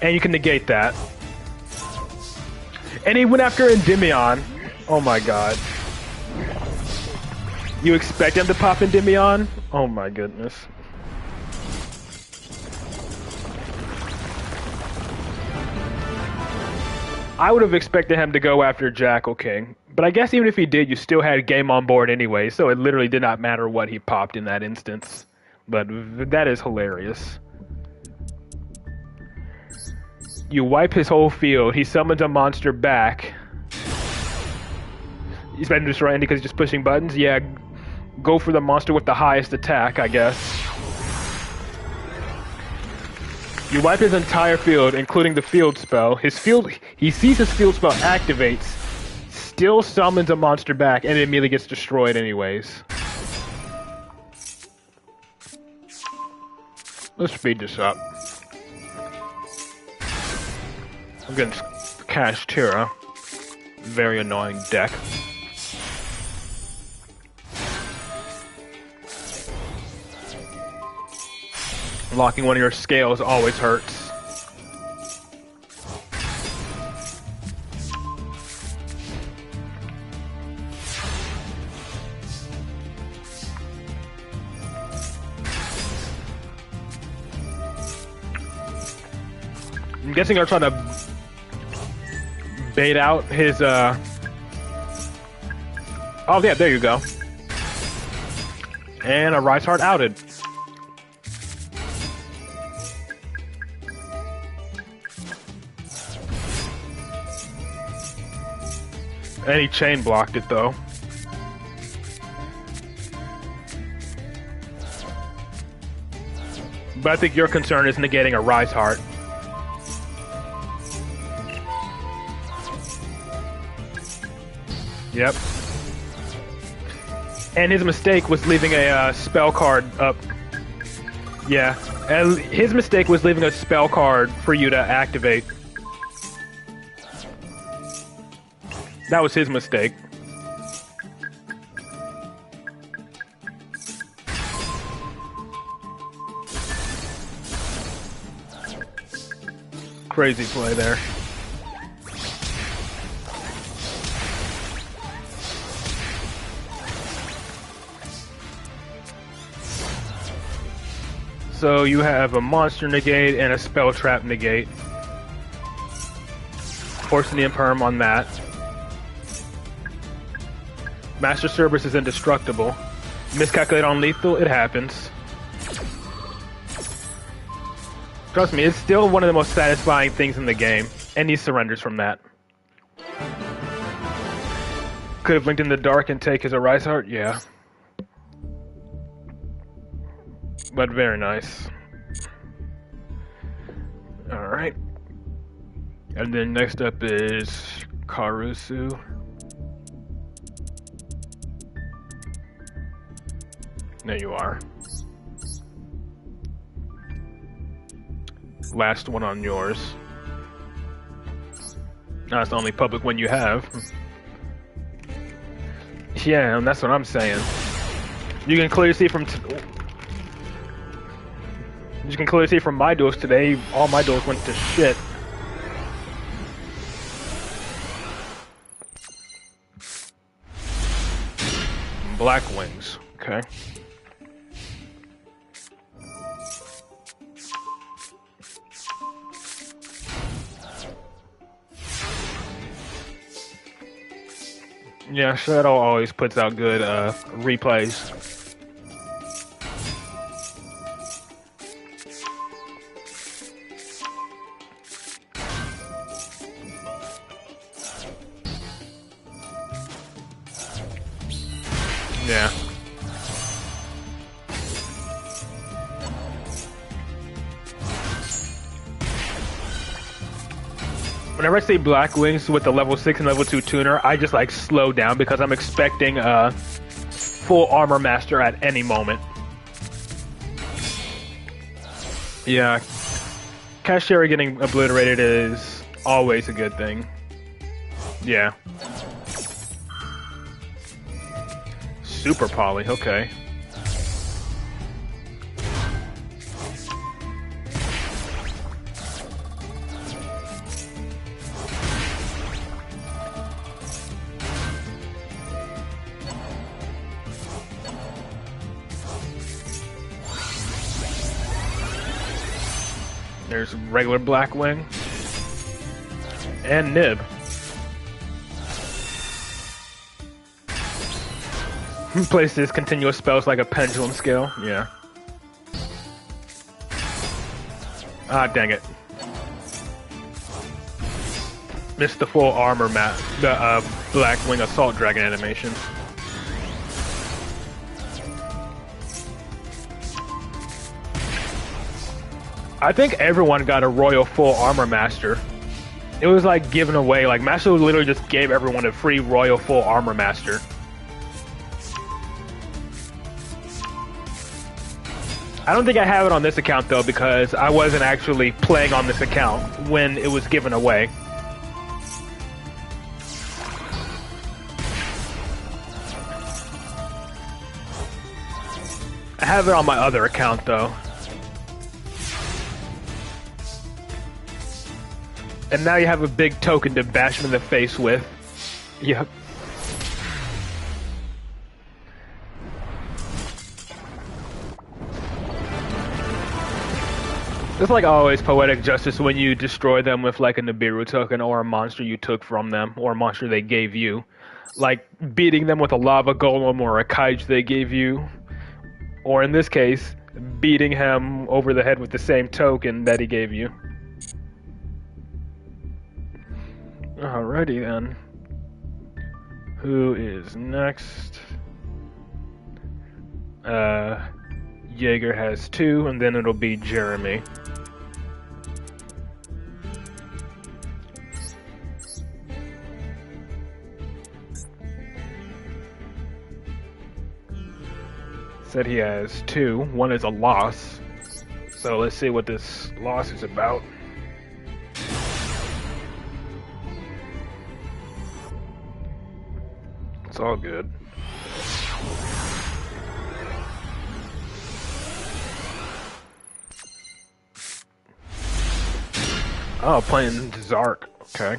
And you can negate that. And he went after Endymion. Oh my god. You expect him to pop Endymion? Oh my goodness. I would have expected him to go after Jackal King. But I guess even if he did, you still had game on board anyway, so it literally did not matter what he popped in that instance. But that is hilarious. You wipe his whole field, he summons a monster back. You expect him to destroy Andy because he's just pushing buttons? Yeah, go for the monster with the highest attack, I guess. You wipe his entire field, including the field spell. He sees his field spell activates, still summons a monster back, and it immediately gets destroyed anyways. Let's speed this up. I'm getting Cash Tira. Very annoying deck. Locking one of your scales always hurts. I'm guessing they're trying to bait out his, Oh yeah, there you go. And a Rise Heart outed. And he chain blocked it though. But I think your concern is negating a Rise Heart. Yep. And his mistake was leaving a spell card up. Yeah. And his mistake was leaving a spell card for you to activate. That was his mistake. Crazy play there. So you have a monster negate and a spell trap negate. Forcing the imperm on that. Master Cerberus is indestructible. Miscalculate on lethal, it happens. Trust me, it's still one of the most satisfying things in the game. And he surrenders from that. Could have linked in the dark and take his Rise Heart? Yeah. But very nice. Alright. And then next up is Karusu. There you are. Last one on yours. That's the only public one you have. Yeah, and that's what I'm saying. You can clearly see from my duels today, all my duels went to shit. Black Wings, okay. Yeah, Shadow always puts out good replays. Yeah. Whenever I see Black Wings with the level 6 and level 2 tuner, I just like slow down because I'm expecting a full armor master at any moment. Yeah. Cashier getting obliterated is always a good thing. Yeah. Super poly, okay. There's regular Blackwing. And Nib. Places continuous spells like a pendulum scale. Yeah. Ah, dang it. Missed the full armor map. The Blackwing Assault Dragon animation. I think everyone got a Royal Full Armor Master. It was like given away. Like Master literally just gave everyone a free Royal Full Armor Master. I don't think I have it on this account though because I wasn't actually playing on this account when it was given away. I have it on my other account though. And now you have a big token to bash him in the face with. Yep. It's like always poetic justice when you destroy them with like a Nibiru token or a monster you took from them or a monster they gave you. Like beating them with a lava golem or a kaiju they gave you. Or in this case, beating him over the head with the same token that he gave you. Alrighty then. Who is next? Jaeger has 2, and then it'll be Jeremy. Said he has 2. 1 is a loss. So let's see what this loss is about. It's all good. Oh, playing Zark. Okay.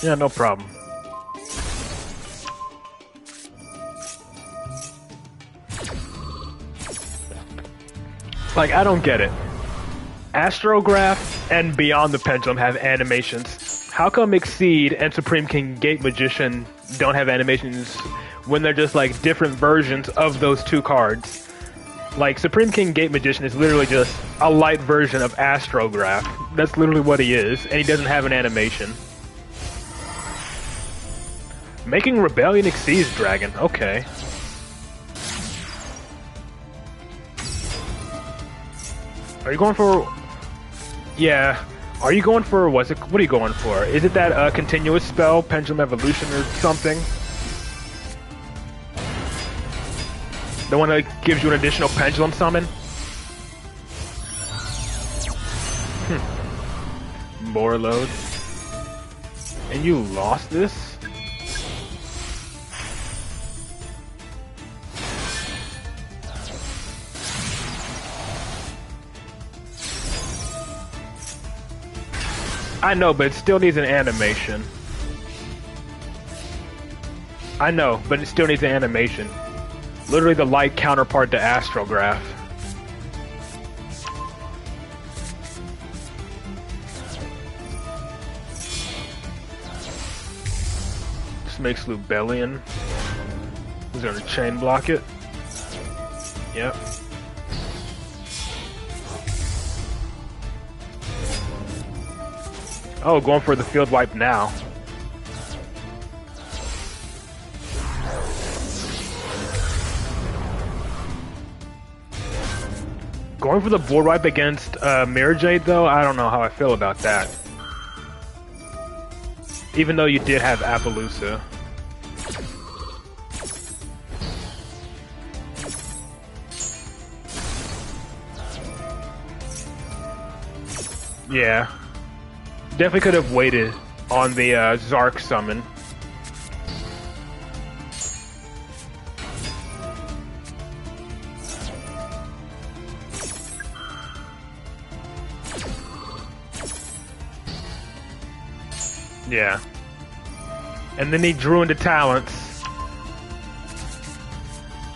Yeah, no problem. Like, I don't get it. Astrograph and Beyond the Pendulum have animations. How come Exceed and Supreme King Gate Magician don't have animations when they're just like different versions of those two cards? Like, Supreme King Gate Magician is literally just a light version of Astrograph. That's literally what he is, and he doesn't have an animation. Making Rebellion Exceeds Dragon, okay. Are you going for... Yeah. Are you going for... What are you going for? Is it that continuous spell, Pendulum Evolution or something? The one that gives you an additional Pendulum Summon? More load. And you lost this? I know, but it still needs an animation. I know, but it still needs an animation. Literally the light counterpart to Astrograph. Horus makes Lubellion. He's gonna chain block it. Yep. Oh, going for the field wipe now. Going for the board wipe against Mirror Jade, though, I don't know how I feel about that. Even though you did have Appaloosa. Yeah. Definitely could have waited on the Zark summon. Yeah. And then he drew into talents.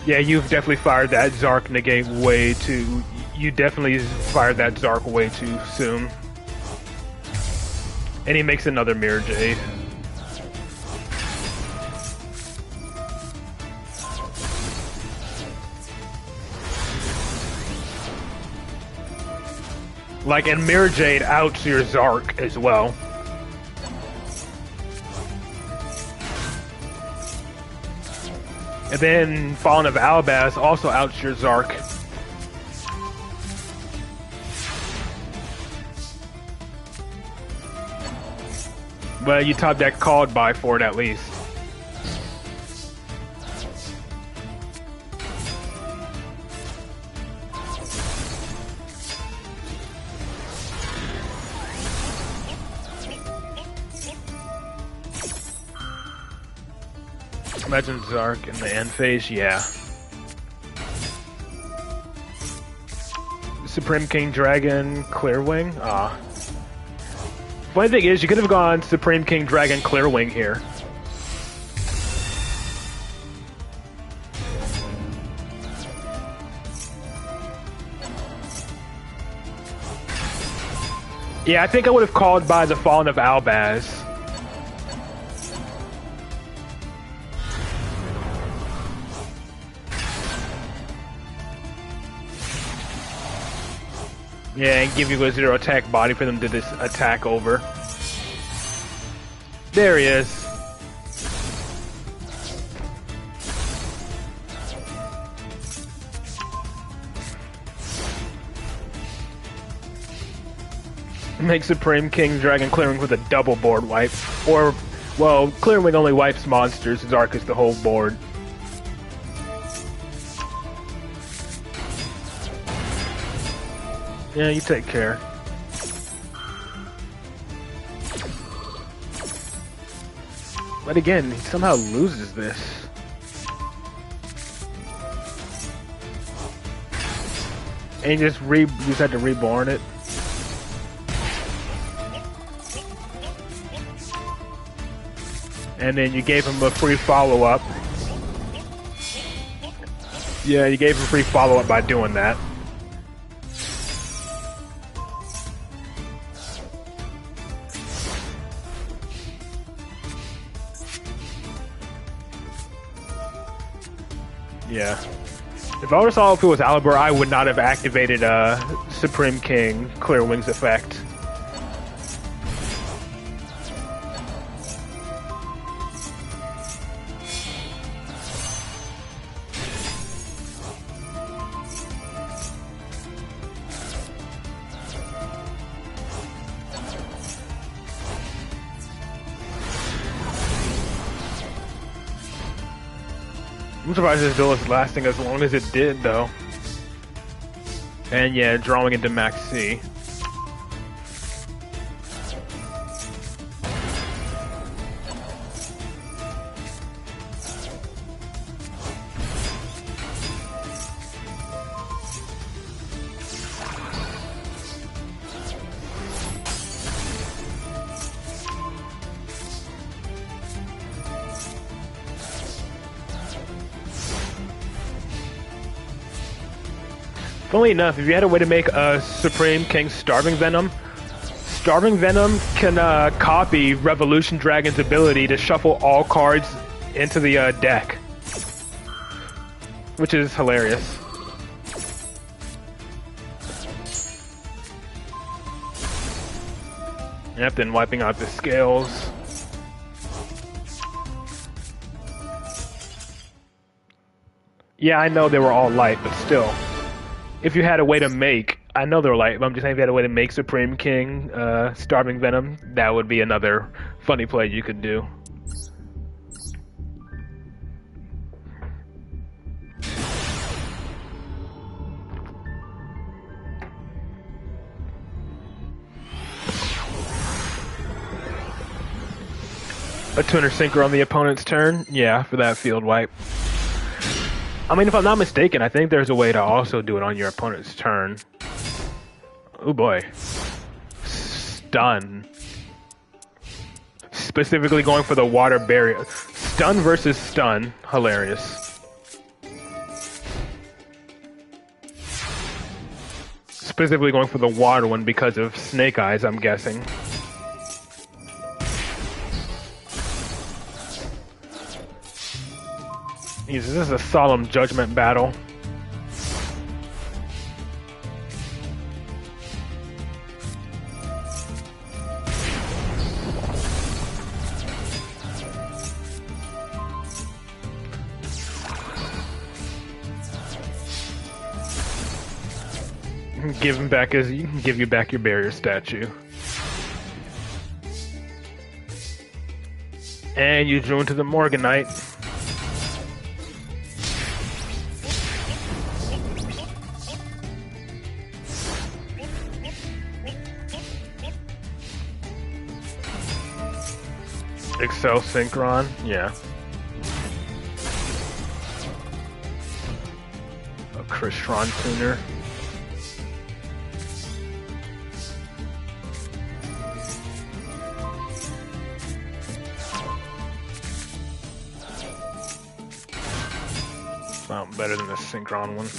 Yeah, you've definitely fired that Zark negate way too... You definitely fired that Zark way too soon. And he makes another Mirror Jade. Like, and Mirror Jade outs your Zark as well. And then Fallen of Albaz also outs your Zark. But you top deck called by for it at least. Imagine Zark in the end phase, yeah. Supreme King Dragon Clearwing? Ah. Funny thing is, you could have gone Supreme King Dragon Clearwing here. Yeah, I think I would have called by the Fallen of Albaz. Yeah, and give you a 0 attack body for them to this attack over. There he is. Make Supreme King Dragon Clearwing with a double board wipe. Or, well, Clearwing only wipes monsters, Zark is the whole board. Yeah, you take care. But again, he somehow loses this. And you just had to reborn it. And then you gave him a free follow-up. Yeah, you gave him a free follow-up by doing that. Yeah. If I would have saw if it was Alibur, I would not have activated Supreme King Clearwing's effect. I'm surprised this duel is lasting as long as it did, though. And yeah, drawing into Max C. Funnily enough, if you had a way to make a Supreme King Starving Venom, Starving Venom can copy Revolution Dragon's ability to shuffle all cards into the deck, which is hilarious. Yep, then wiping out the scales. Yeah, I know they were all light, but still. If you had a way to make, I know they're light, but I'm just saying if you had a way to make Supreme King Starving Venom, that would be another funny play you could do. A tuner sinker on the opponent's turn? Yeah, for that field wipe. I mean, if I'm not mistaken, I think there's a way to also do it on your opponent's turn. Oh boy. Stun. Specifically going for the water barrier. Stun versus stun. Hilarious. Specifically going for the water one because of Snake Eyes, I'm guessing. This is a solemn judgment battle. Give you back your barrier statue. And you drew into the Morganite. Excel Synchron, yeah. A Crystron tuner. Sound better than the Synchron one.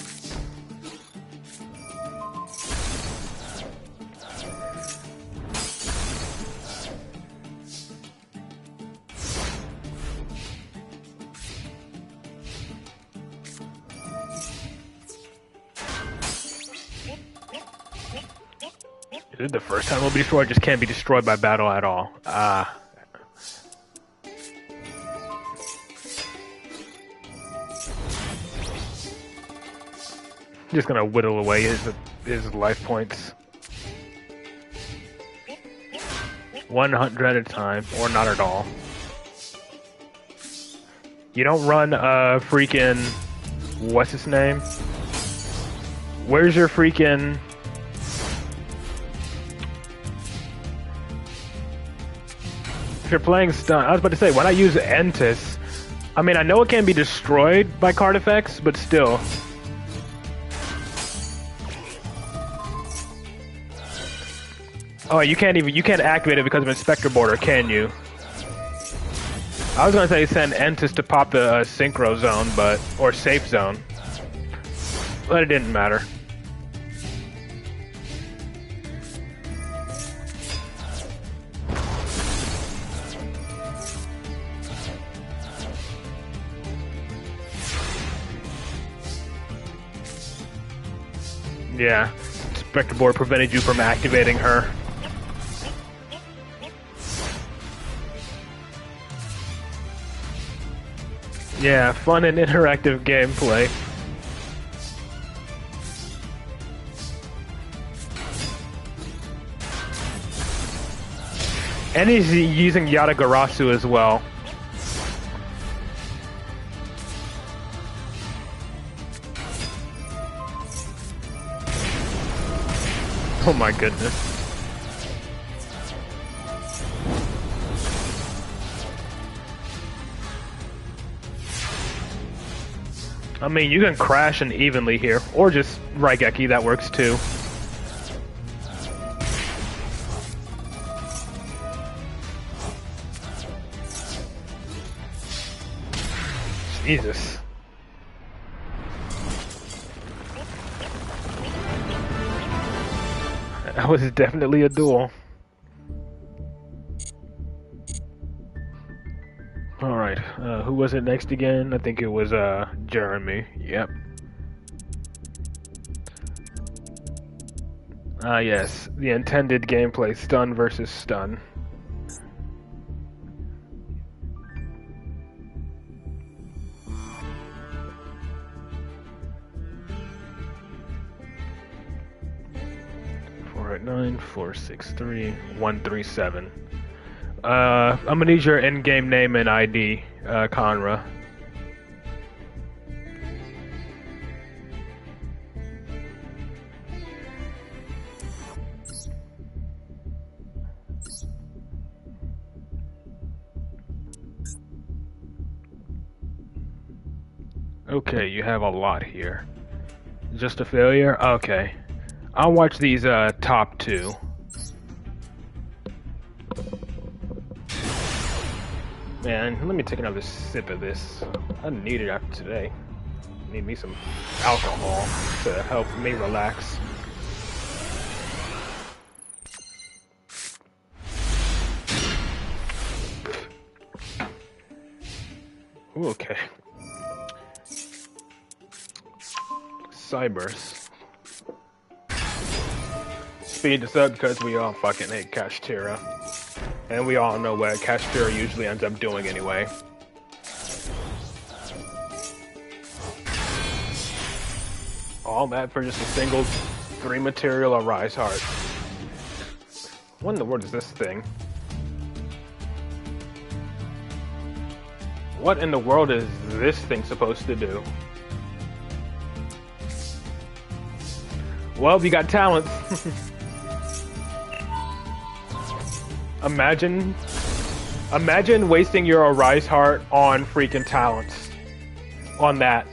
Is it the first time it'll be destroyed? Just can't be destroyed by battle at all. Just gonna whittle away his life points. 100 at a time, or not at all. You don't run freaking... What's his name? Where's your freaking... If you're playing stun, I was about to say, why not use Entis? I mean, I know it can be destroyed by card effects, but still. Oh, you can't activate it because of Inspector Border, can you? I was gonna say send Entis to pop the Synchro Zone, or Safe Zone. But it didn't matter. Yeah, Inspector Board prevented you from activating her. Yeah, fun and interactive gameplay. And he's using Yatagarasu as well. Oh my goodness. I mean, you can crash and evenly here, or just Raigeki, that works too. Jesus. That was definitely a duel. Alright, who was it next again? I think it was, Jeremy. Yep. Yes. The intended gameplay, stun versus stun. Alright, 9463137. I'm gonna need your in-game name and ID, Conra. Okay, you have a lot here. Just a failure? Okay. I'll watch these top two. Man, let me take another sip of this. I need it after today. Need me some alcohol to help me relax. Ooh, okay. Cybers. Speed this up because we all fucking hate Kashtira. And we all know what Kashtira usually ends up doing anyway. All that for just a single 3 material Arise Heart. What in the world is this thing? What in the world is this thing supposed to do? Well, you got talent. Imagine wasting your Arise Heart on freaking talents. On that.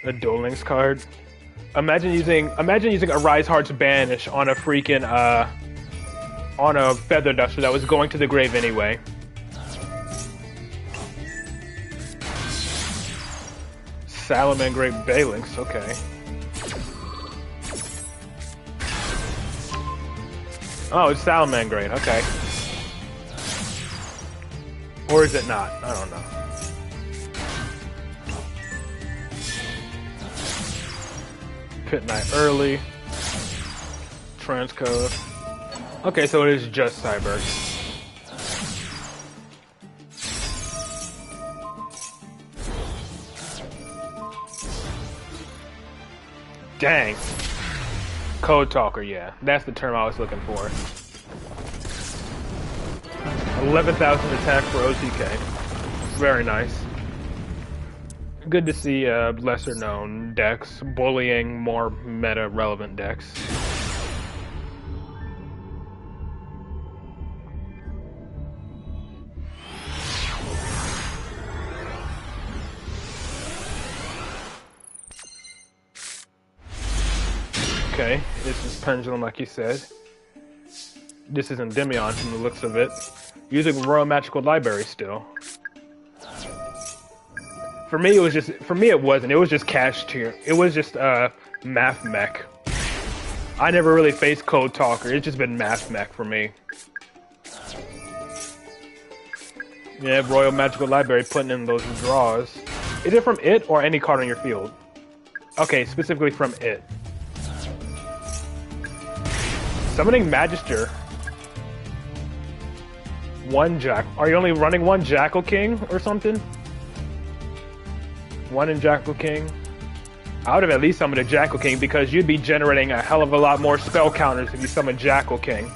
A Duel Links card. Imagine using Arise Heart's Banish on a freaking on a Feather Duster that was going to the grave anyway. Salamangreat Balinx, okay. Oh, it's Salamangreat, okay. Or is it not? I don't know. Pit Knight early. Transcode. Okay, so it is just Cyber. Dang. Code Talker, yeah. That's the term I was looking for. 11,000 attack for OTK. Very nice. Good to see lesser known decks bullying more meta relevant decks. Okay, this is Pendulum like you said. This is Endymion from the looks of it. Using Royal Magical Library still. For me, it wasn't. It was just Cash Tier. It was just Math Mech. I never really faced Code Talker. It's just been Math Mech for me. Yeah, Royal Magical Library putting in those draws. Is it from it or any card on your field? Okay, specifically from it. Summoning Magister. Are you only running one Jackal King or something? One in Jackal King? I would have at least summoned a Jackal King because you'd be generating a hell of a lot more spell counters if you summon Jackal King.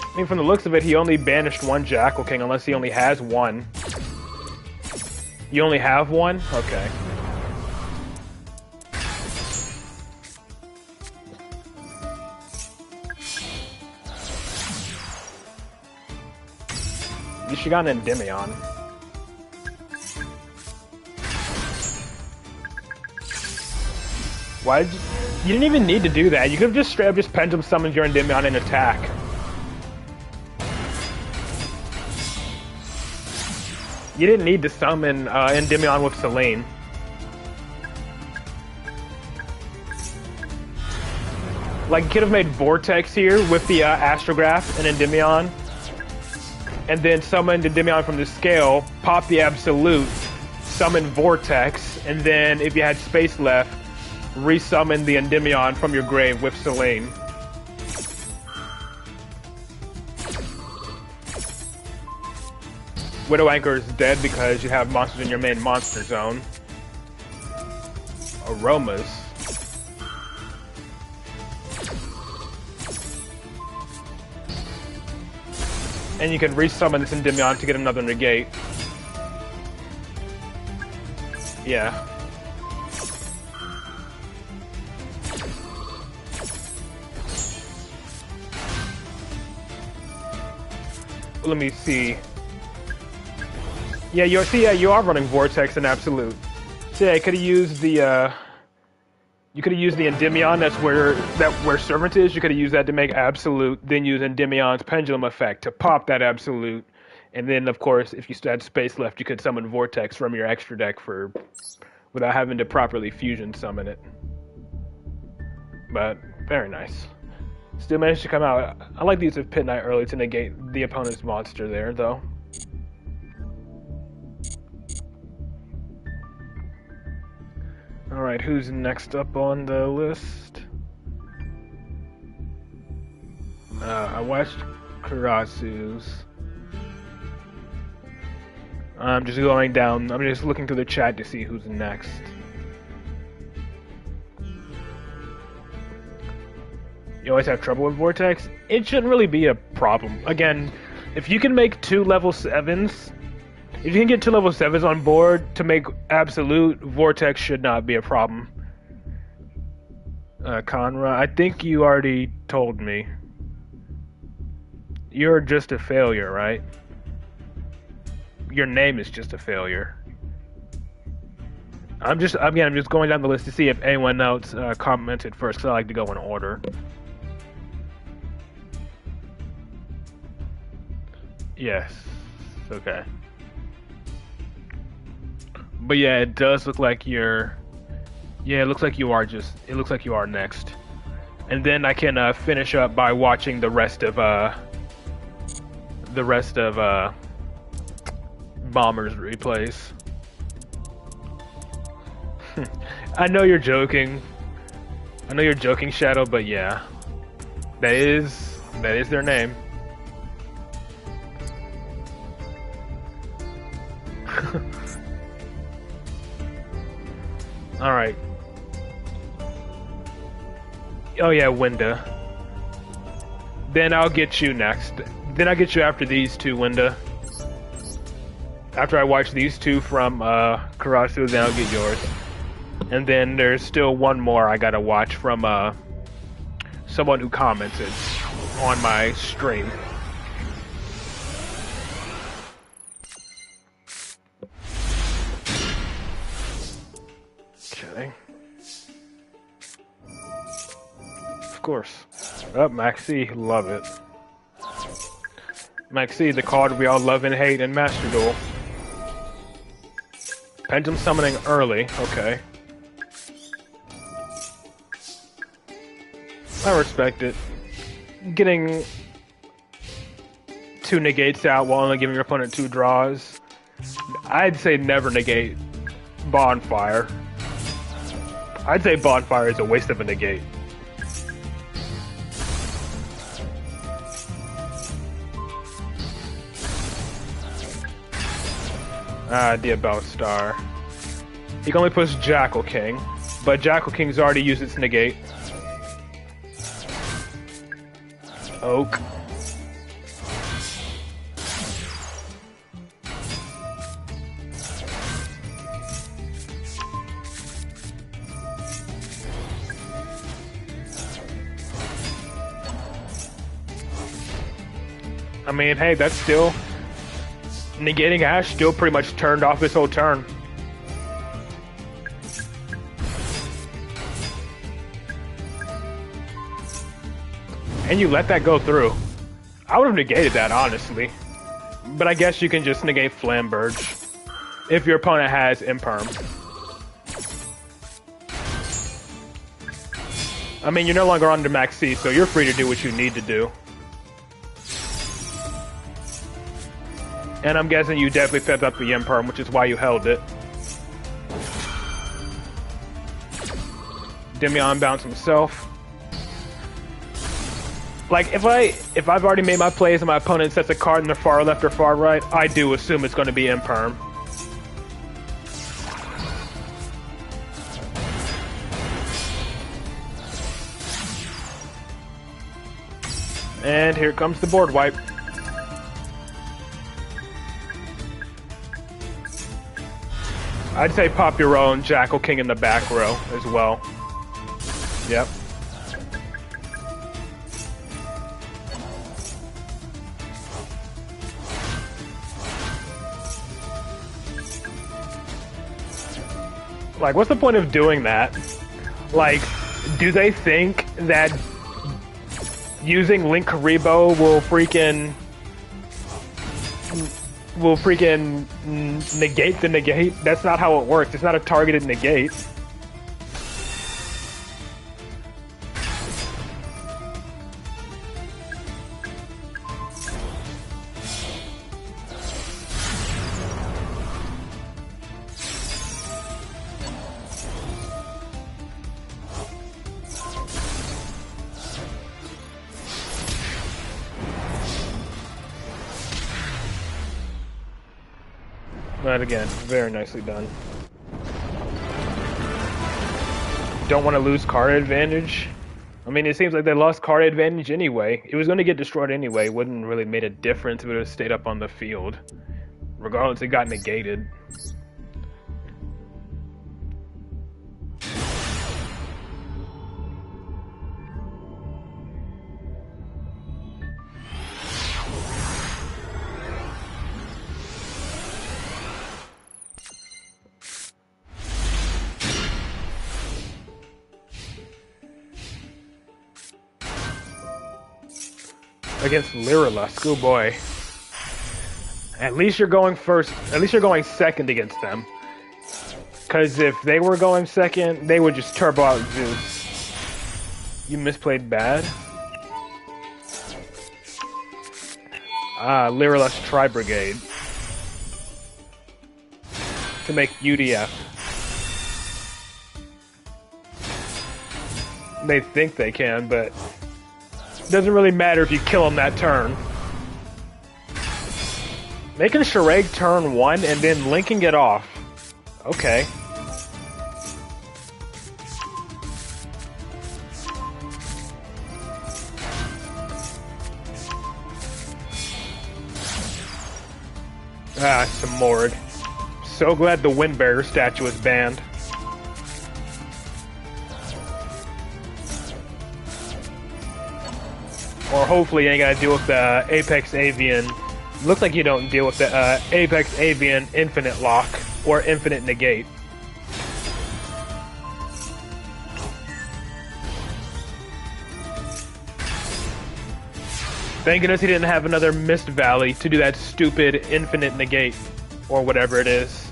I mean, from the looks of it, he only banished one Jackal King unless he only has one. You only have one? Okay. You should got an Endymion. Why did you didn't even need to do that. You could have just straight up just Pendulum summoned your Endymion and attack. You didn't need to summon Endymion with Selene. Like, you could have made Vortex here with the Astrograph and Endymion, and then summon Endymion from the scale, pop the Absolute, summon Vortex, and then if you had space left, resummon the Endymion from your grave with Selene. Widow Anchor is dead because you have monsters in your main monster zone. Aromas. And you can resummon this Endymion to get another negate. Yeah. Let me see. Yeah, you are running Vortex and Absolute. So yeah, you could have used the Endymion. That's where Servant is. You could have used that to make Absolute, then use Endymion's Pendulum effect to pop that Absolute, and then of course, if you still had space left, you could summon Vortex from your extra deck without having to properly fusion summon it. But very nice. Still managed to come out. I like these of Pit Knight early to negate the opponent's monster there, though. Alright, who's next up on the list? I watched Karasu's. I'm just going down. I'm just looking through the chat to see who's next. You always have trouble with Vortex? It shouldn't really be a problem. Again, if you can make 2 level 7s, if you can get 2 level 7s on board to make Absolute, Vortex should not be a problem. Conra, I think you already told me. You're just a failure, right? Your name is just a failure. I'm just going down the list to see if anyone else commented first, because I like to go in order. Yes. Okay. But yeah, it does look like you're... Yeah, it looks like you are next. And then I can finish up by watching the rest of Bomber's replays. I know you're joking. Shadow, but yeah. That is their name. Alright. Oh yeah, Winda. Then I'll get you next. Then I'll get you after these two, Winda. After I watch these two from Karasu, then I'll get yours. And then there's still one more I gotta watch from someone who commented on my stream. Okay. Of course. Oh, Maxi, love it. Maxi, the card we all love and hate in Master Duel. Pendulum summoning early, okay. I respect it. Getting 2 negates out while only giving your opponent 2 draws. I'd say never negate Bonfire. I'd say Bonfire is a waste of a negate. Diabell Star. He can only push Jackal King, but Jackal King's already used its negate. Oak. I mean, hey, that's still... Negating Ash still pretty much turned off his whole turn. And you let that go through. I would have negated that, honestly. But I guess you can just negate Flamberge if your opponent has Imperm. I mean, you're no longer under max C, so you're free to do what you need to do. And I'm guessing you definitely fed up the Imperm, which is why you held it. Endymion bounced himself. Like, if I've already made my plays and my opponent sets a card in the far left or far right, I do assume it's going to be Imperm. And here comes the board wipe. I'd say pop your own Jackal King in the back row as well. Yep. Like, what's the point of doing that? Like, do they think that using Link Karibo will freaking negate the negate? That's not how it works. It's not a targeted negate. But again, very nicely done. Don't want to lose card advantage. I mean, it seems like they lost card advantage anyway. It was going to get destroyed anyway. It wouldn't really made a difference if it had stayed up on the field. Regardless, it got negated. Against Lyrilusk, oh boy. At least you're going first, at least you're going second against them. Because if they were going second, they would just turbo out Zeus. You misplayed bad. Ah, Lyrilusk Tri-Brigade. To make UDF. They think they can, but doesn't really matter if you kill him that turn. Making Shireg turn 1 and then linking it off. Okay. Ah, some Mord. So glad the Windbearer statue is banned. Or hopefully you ain't gotta deal with the Apex Avian. Looks like you don't deal with the Apex Avian Infinite Lock or Infinite Negate. Thank goodness he didn't have another Mist Valley to do that stupid Infinite Negate or whatever it is.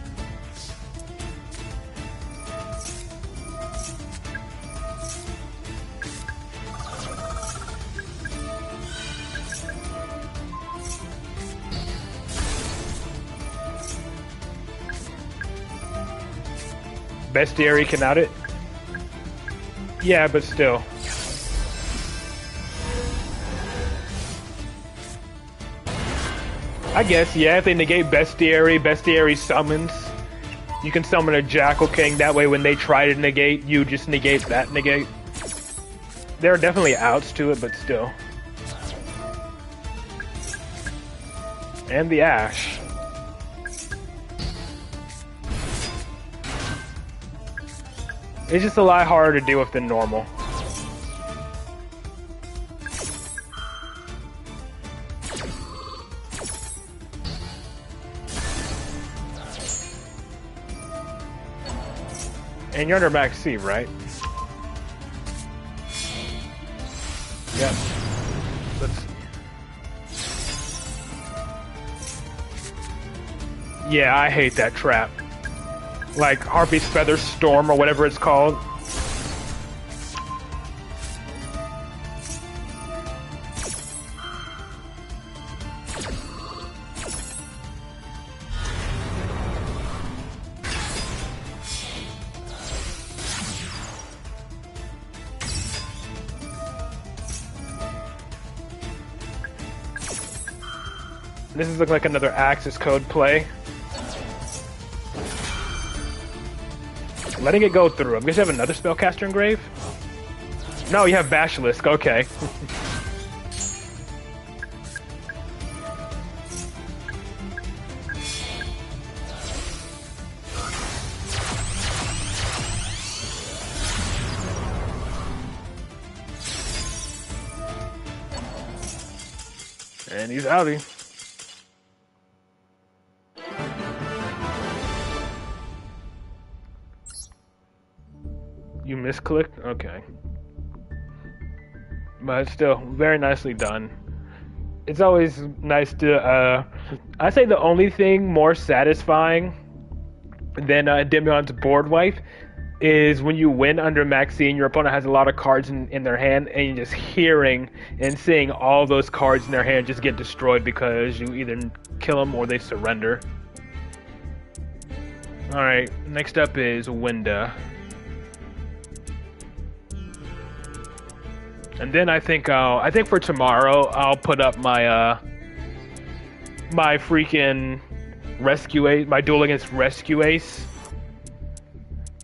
Bestiary can out it? Yeah, but still. I guess, yeah, if they negate Bestiary, Bestiary summons. You can summon a Jackal King, that way when they try to negate, you just negate that negate. There are definitely outs to it, but still. And the Ash. It's just a lot harder to deal with than normal. And you're under max C, right? Yep. Let's see. Yeah, I hate that trap. Like Harpy's Feather Storm or whatever it's called. This is looking like another Axis code play. Letting it go through. I'm guessing you have another spellcaster engrave? No, you have Basilisk. Okay. And he's outie. You misclicked? Okay. But still, very nicely done. It's always nice to, I say the only thing more satisfying than Endymion's board wipe is when you win under Maxine, your opponent has a lot of cards in their hand, and you're just hearing and seeing all those cards in their hand just get destroyed because you either kill them or they surrender. Alright, next up is Winda. And then I think for tomorrow I'll put up my my freaking rescue ace, my duel against rescue ace.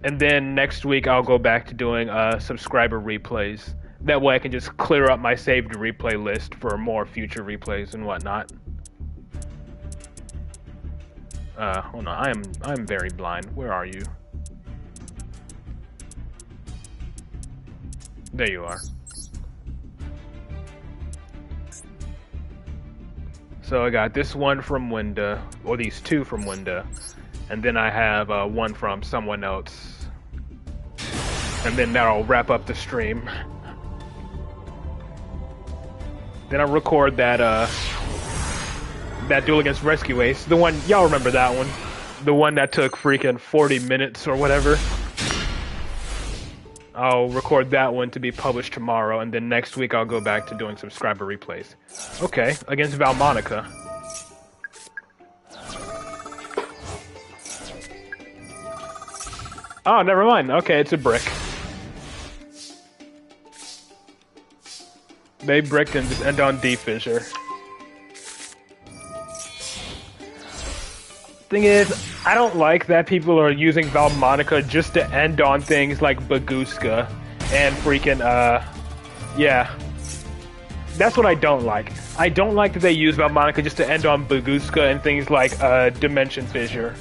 And then next week I'll go back to doing subscriber replays. That way I can just clear up my saved replay list for more future replays and whatnot. Hold on, I'm very blind. Where are you? There you are. So I got this one from Winda, or these two from Winda, and then I have one from someone else. And then that'll wrap up the stream. Then I'll record that that duel against Rescue Ace. The one, y'all remember that one? The one that took freaking 40 minutes or whatever. I'll record that one to be published tomorrow, and then next week I'll go back to doing subscriber replays. Okay, against Valmonica. Oh, never mind. Okay, it's a brick. They bricked and just end on D-Fissure. Thing is, I don't like that people are using Valmonica just to end on things like Baguska and freaking, yeah. That's what I don't like. I don't like that they use Valmonica just to end on Baguska and things like, Dimension Fissure.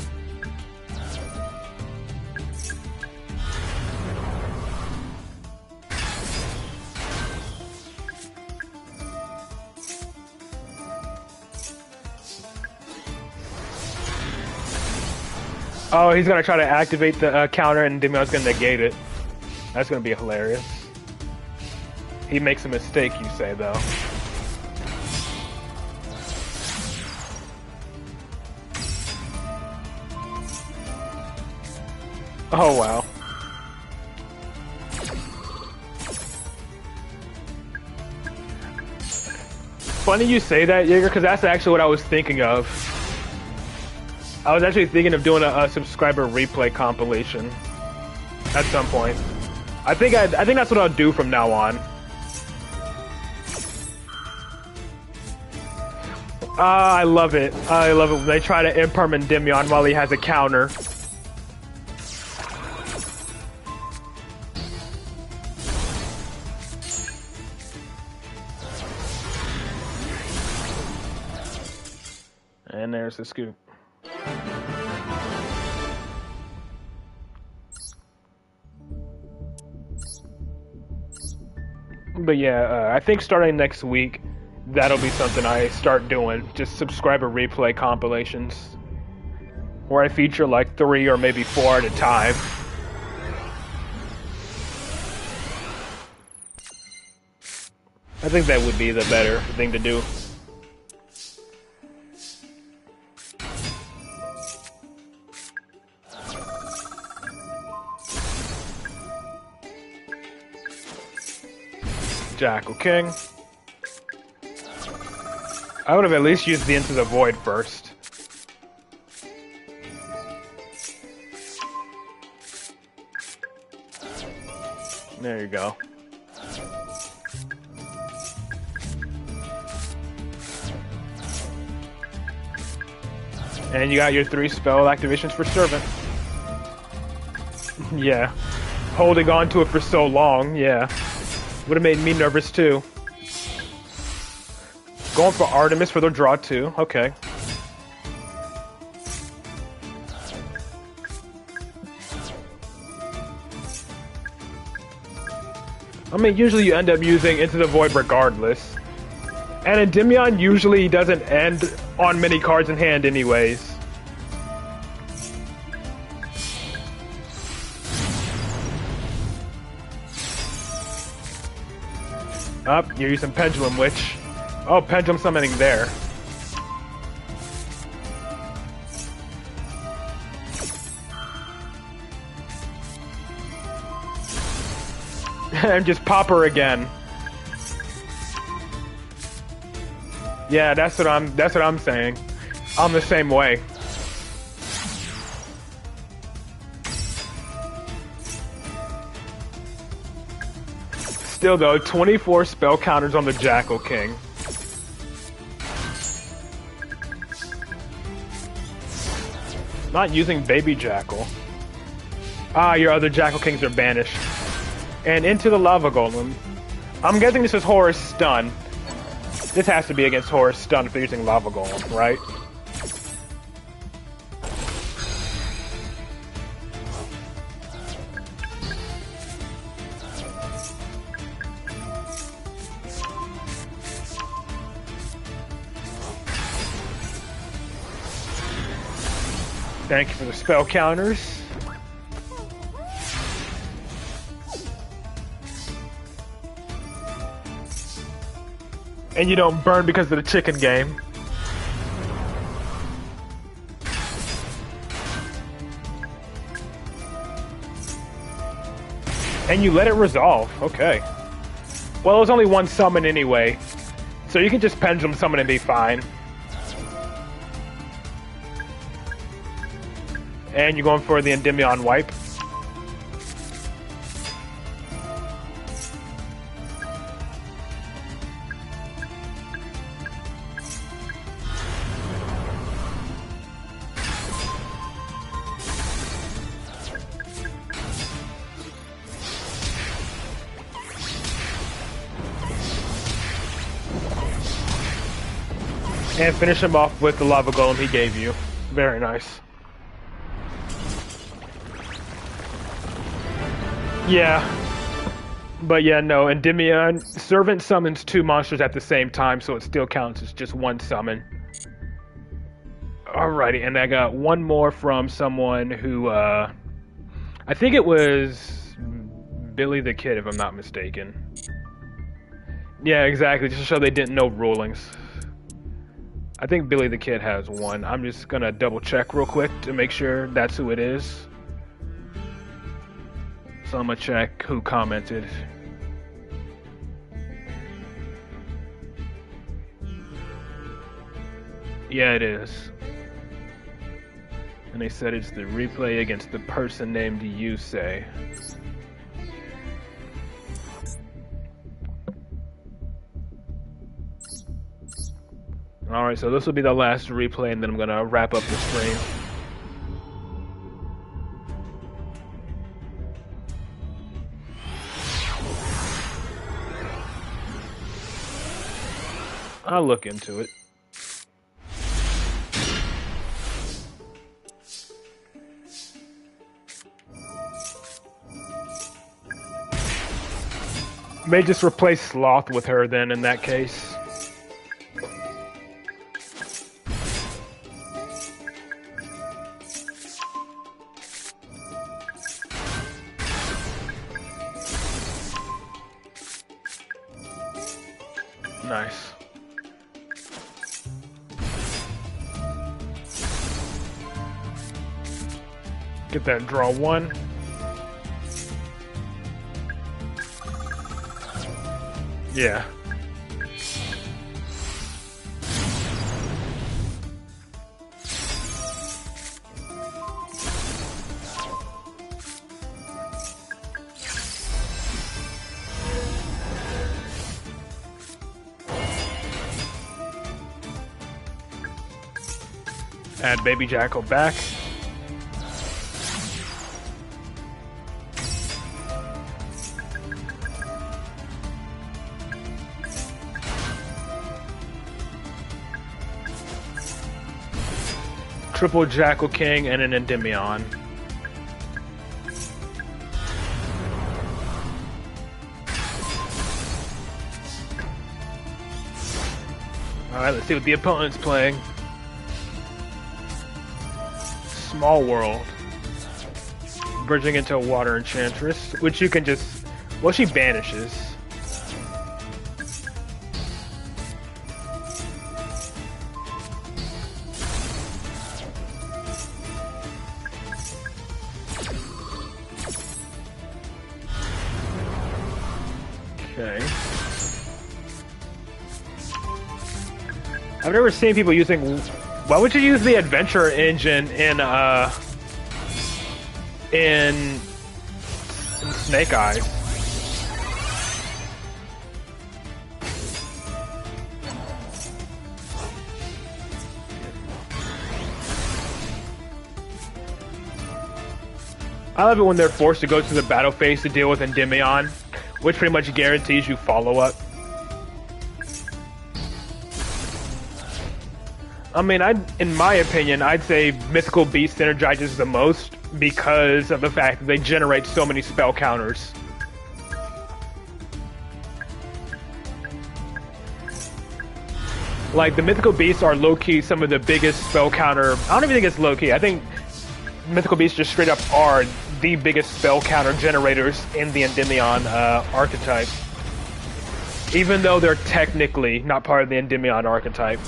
Oh, he's gonna try to activate the counter and Endymion's gonna negate it. That's gonna be hilarious. He makes a mistake, you say, though. Oh, wow. Funny you say that, Jaeger, because that's actually what I was thinking of. I was actually thinking of doing a subscriber replay compilation at some point. I think that's what I'll do from now on. I love it. I love it when they try to imperm Endymion while he has a counter. And there's the scoop. But yeah, I think starting next week, that'll be something I start doing. Just subscriber replay compilations. Where I feature like 3 or maybe 4 at a time. I think that would be the better thing to do. Jackal King. I would have at least used the Into the Void first. There you go. And you got your 3 spell activations for Servant. Yeah. Holding on to it for so long, yeah. Would have made me nervous too. Going for Artemis for the draw too, okay. I mean, usually you end up using Into the Void regardless. And Endymion usually doesn't end on many cards in hand anyways. Up, you're using Pendulum Witch. Oh, Pendulum Summoning there. And just pop her again. Yeah, that's what I'm saying. I'm the same way. Still though, 24 spell counters on the Jackal King. Not using Baby Jackal. Ah, your other Jackal Kings are banished. And into the Lava Golem. I'm guessing this is Horus Stun. This has to be against Horus Stun if they're using Lava Golem, right? Thank you for the spell counters. And you don't burn because of the chicken game. And you let it resolve. Okay. Well, it was only one summon anyway. So you can just Pendulum Summon and be fine. And you're going for the Endymion wipe. And finish him off with the Lava Golem he gave you. Very nice. Yeah. But yeah, no, Endymion, Servant summons 2 monsters at the same time, so it still counts as just one summon. Alrighty, and I got one more from someone who, I think it was Billy the Kid, if I'm not mistaken. Yeah, exactly, just to show they didn't know rulings. I think Billy the Kid has one. I'm just gonna double check real quick to make sure that's who it is. So I'm gonna check who commented. Yeah, it is. And they said it's the replay against the person named Yusei. Alright, so this will be the last replay, and then I'm gonna wrap up the stream. I'll look into it. May just replace Sloth with her then in that case. Nice. Get that draw 1. Yeah. Add Baby Jackal back. Triple Jackal King and an Endymion. Alright, let's see what the opponent's playing. Small World. Bridging into a Water Enchantress, which you can just... well, she banishes. Okay. I've never seen people using... why would you use the adventure engine in Snake Eyes? I love it when they're forced to go to the battle phase to deal with Endymion, which pretty much guarantees you follow-up. I mean, in my opinion, I'd say Mythical Beast synergizes the most because of the fact that they generate so many spell counters. Like, the Mythical Beasts are low-key some of the biggest spell counter... I don't even think it's low-key. I think Mythical Beasts just straight up are the biggest spell counter generators in the Endymion archetype. Even though they're technically not part of the Endymion archetype.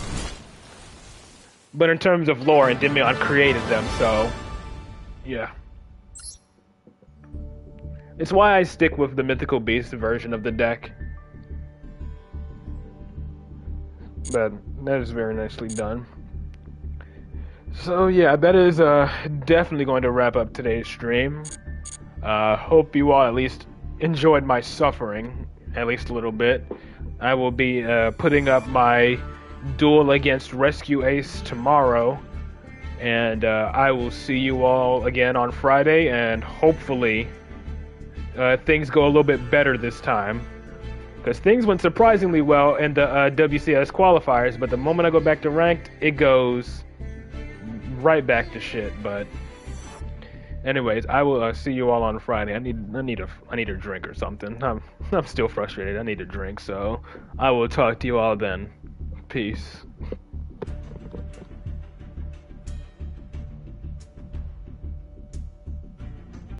But in terms of lore, Endymion created them, so... yeah. It's why I stick with the Mythical Beast version of the deck. But that is very nicely done. So yeah, that is definitely going to wrap up today's stream. Hope you all at least enjoyed my suffering, at least a little bit. I will be putting up my duel against Rescue Ace tomorrow, and I will see you all again on Friday, and hopefully things go a little bit better this time, because things went surprisingly well in the WCS qualifiers, but the moment I go back to ranked, it goes right back to shit. But anyways, I will see you all on Friday. I need a drink or something. I'm still frustrated. I need a drink, so I will talk to you all then. Peace.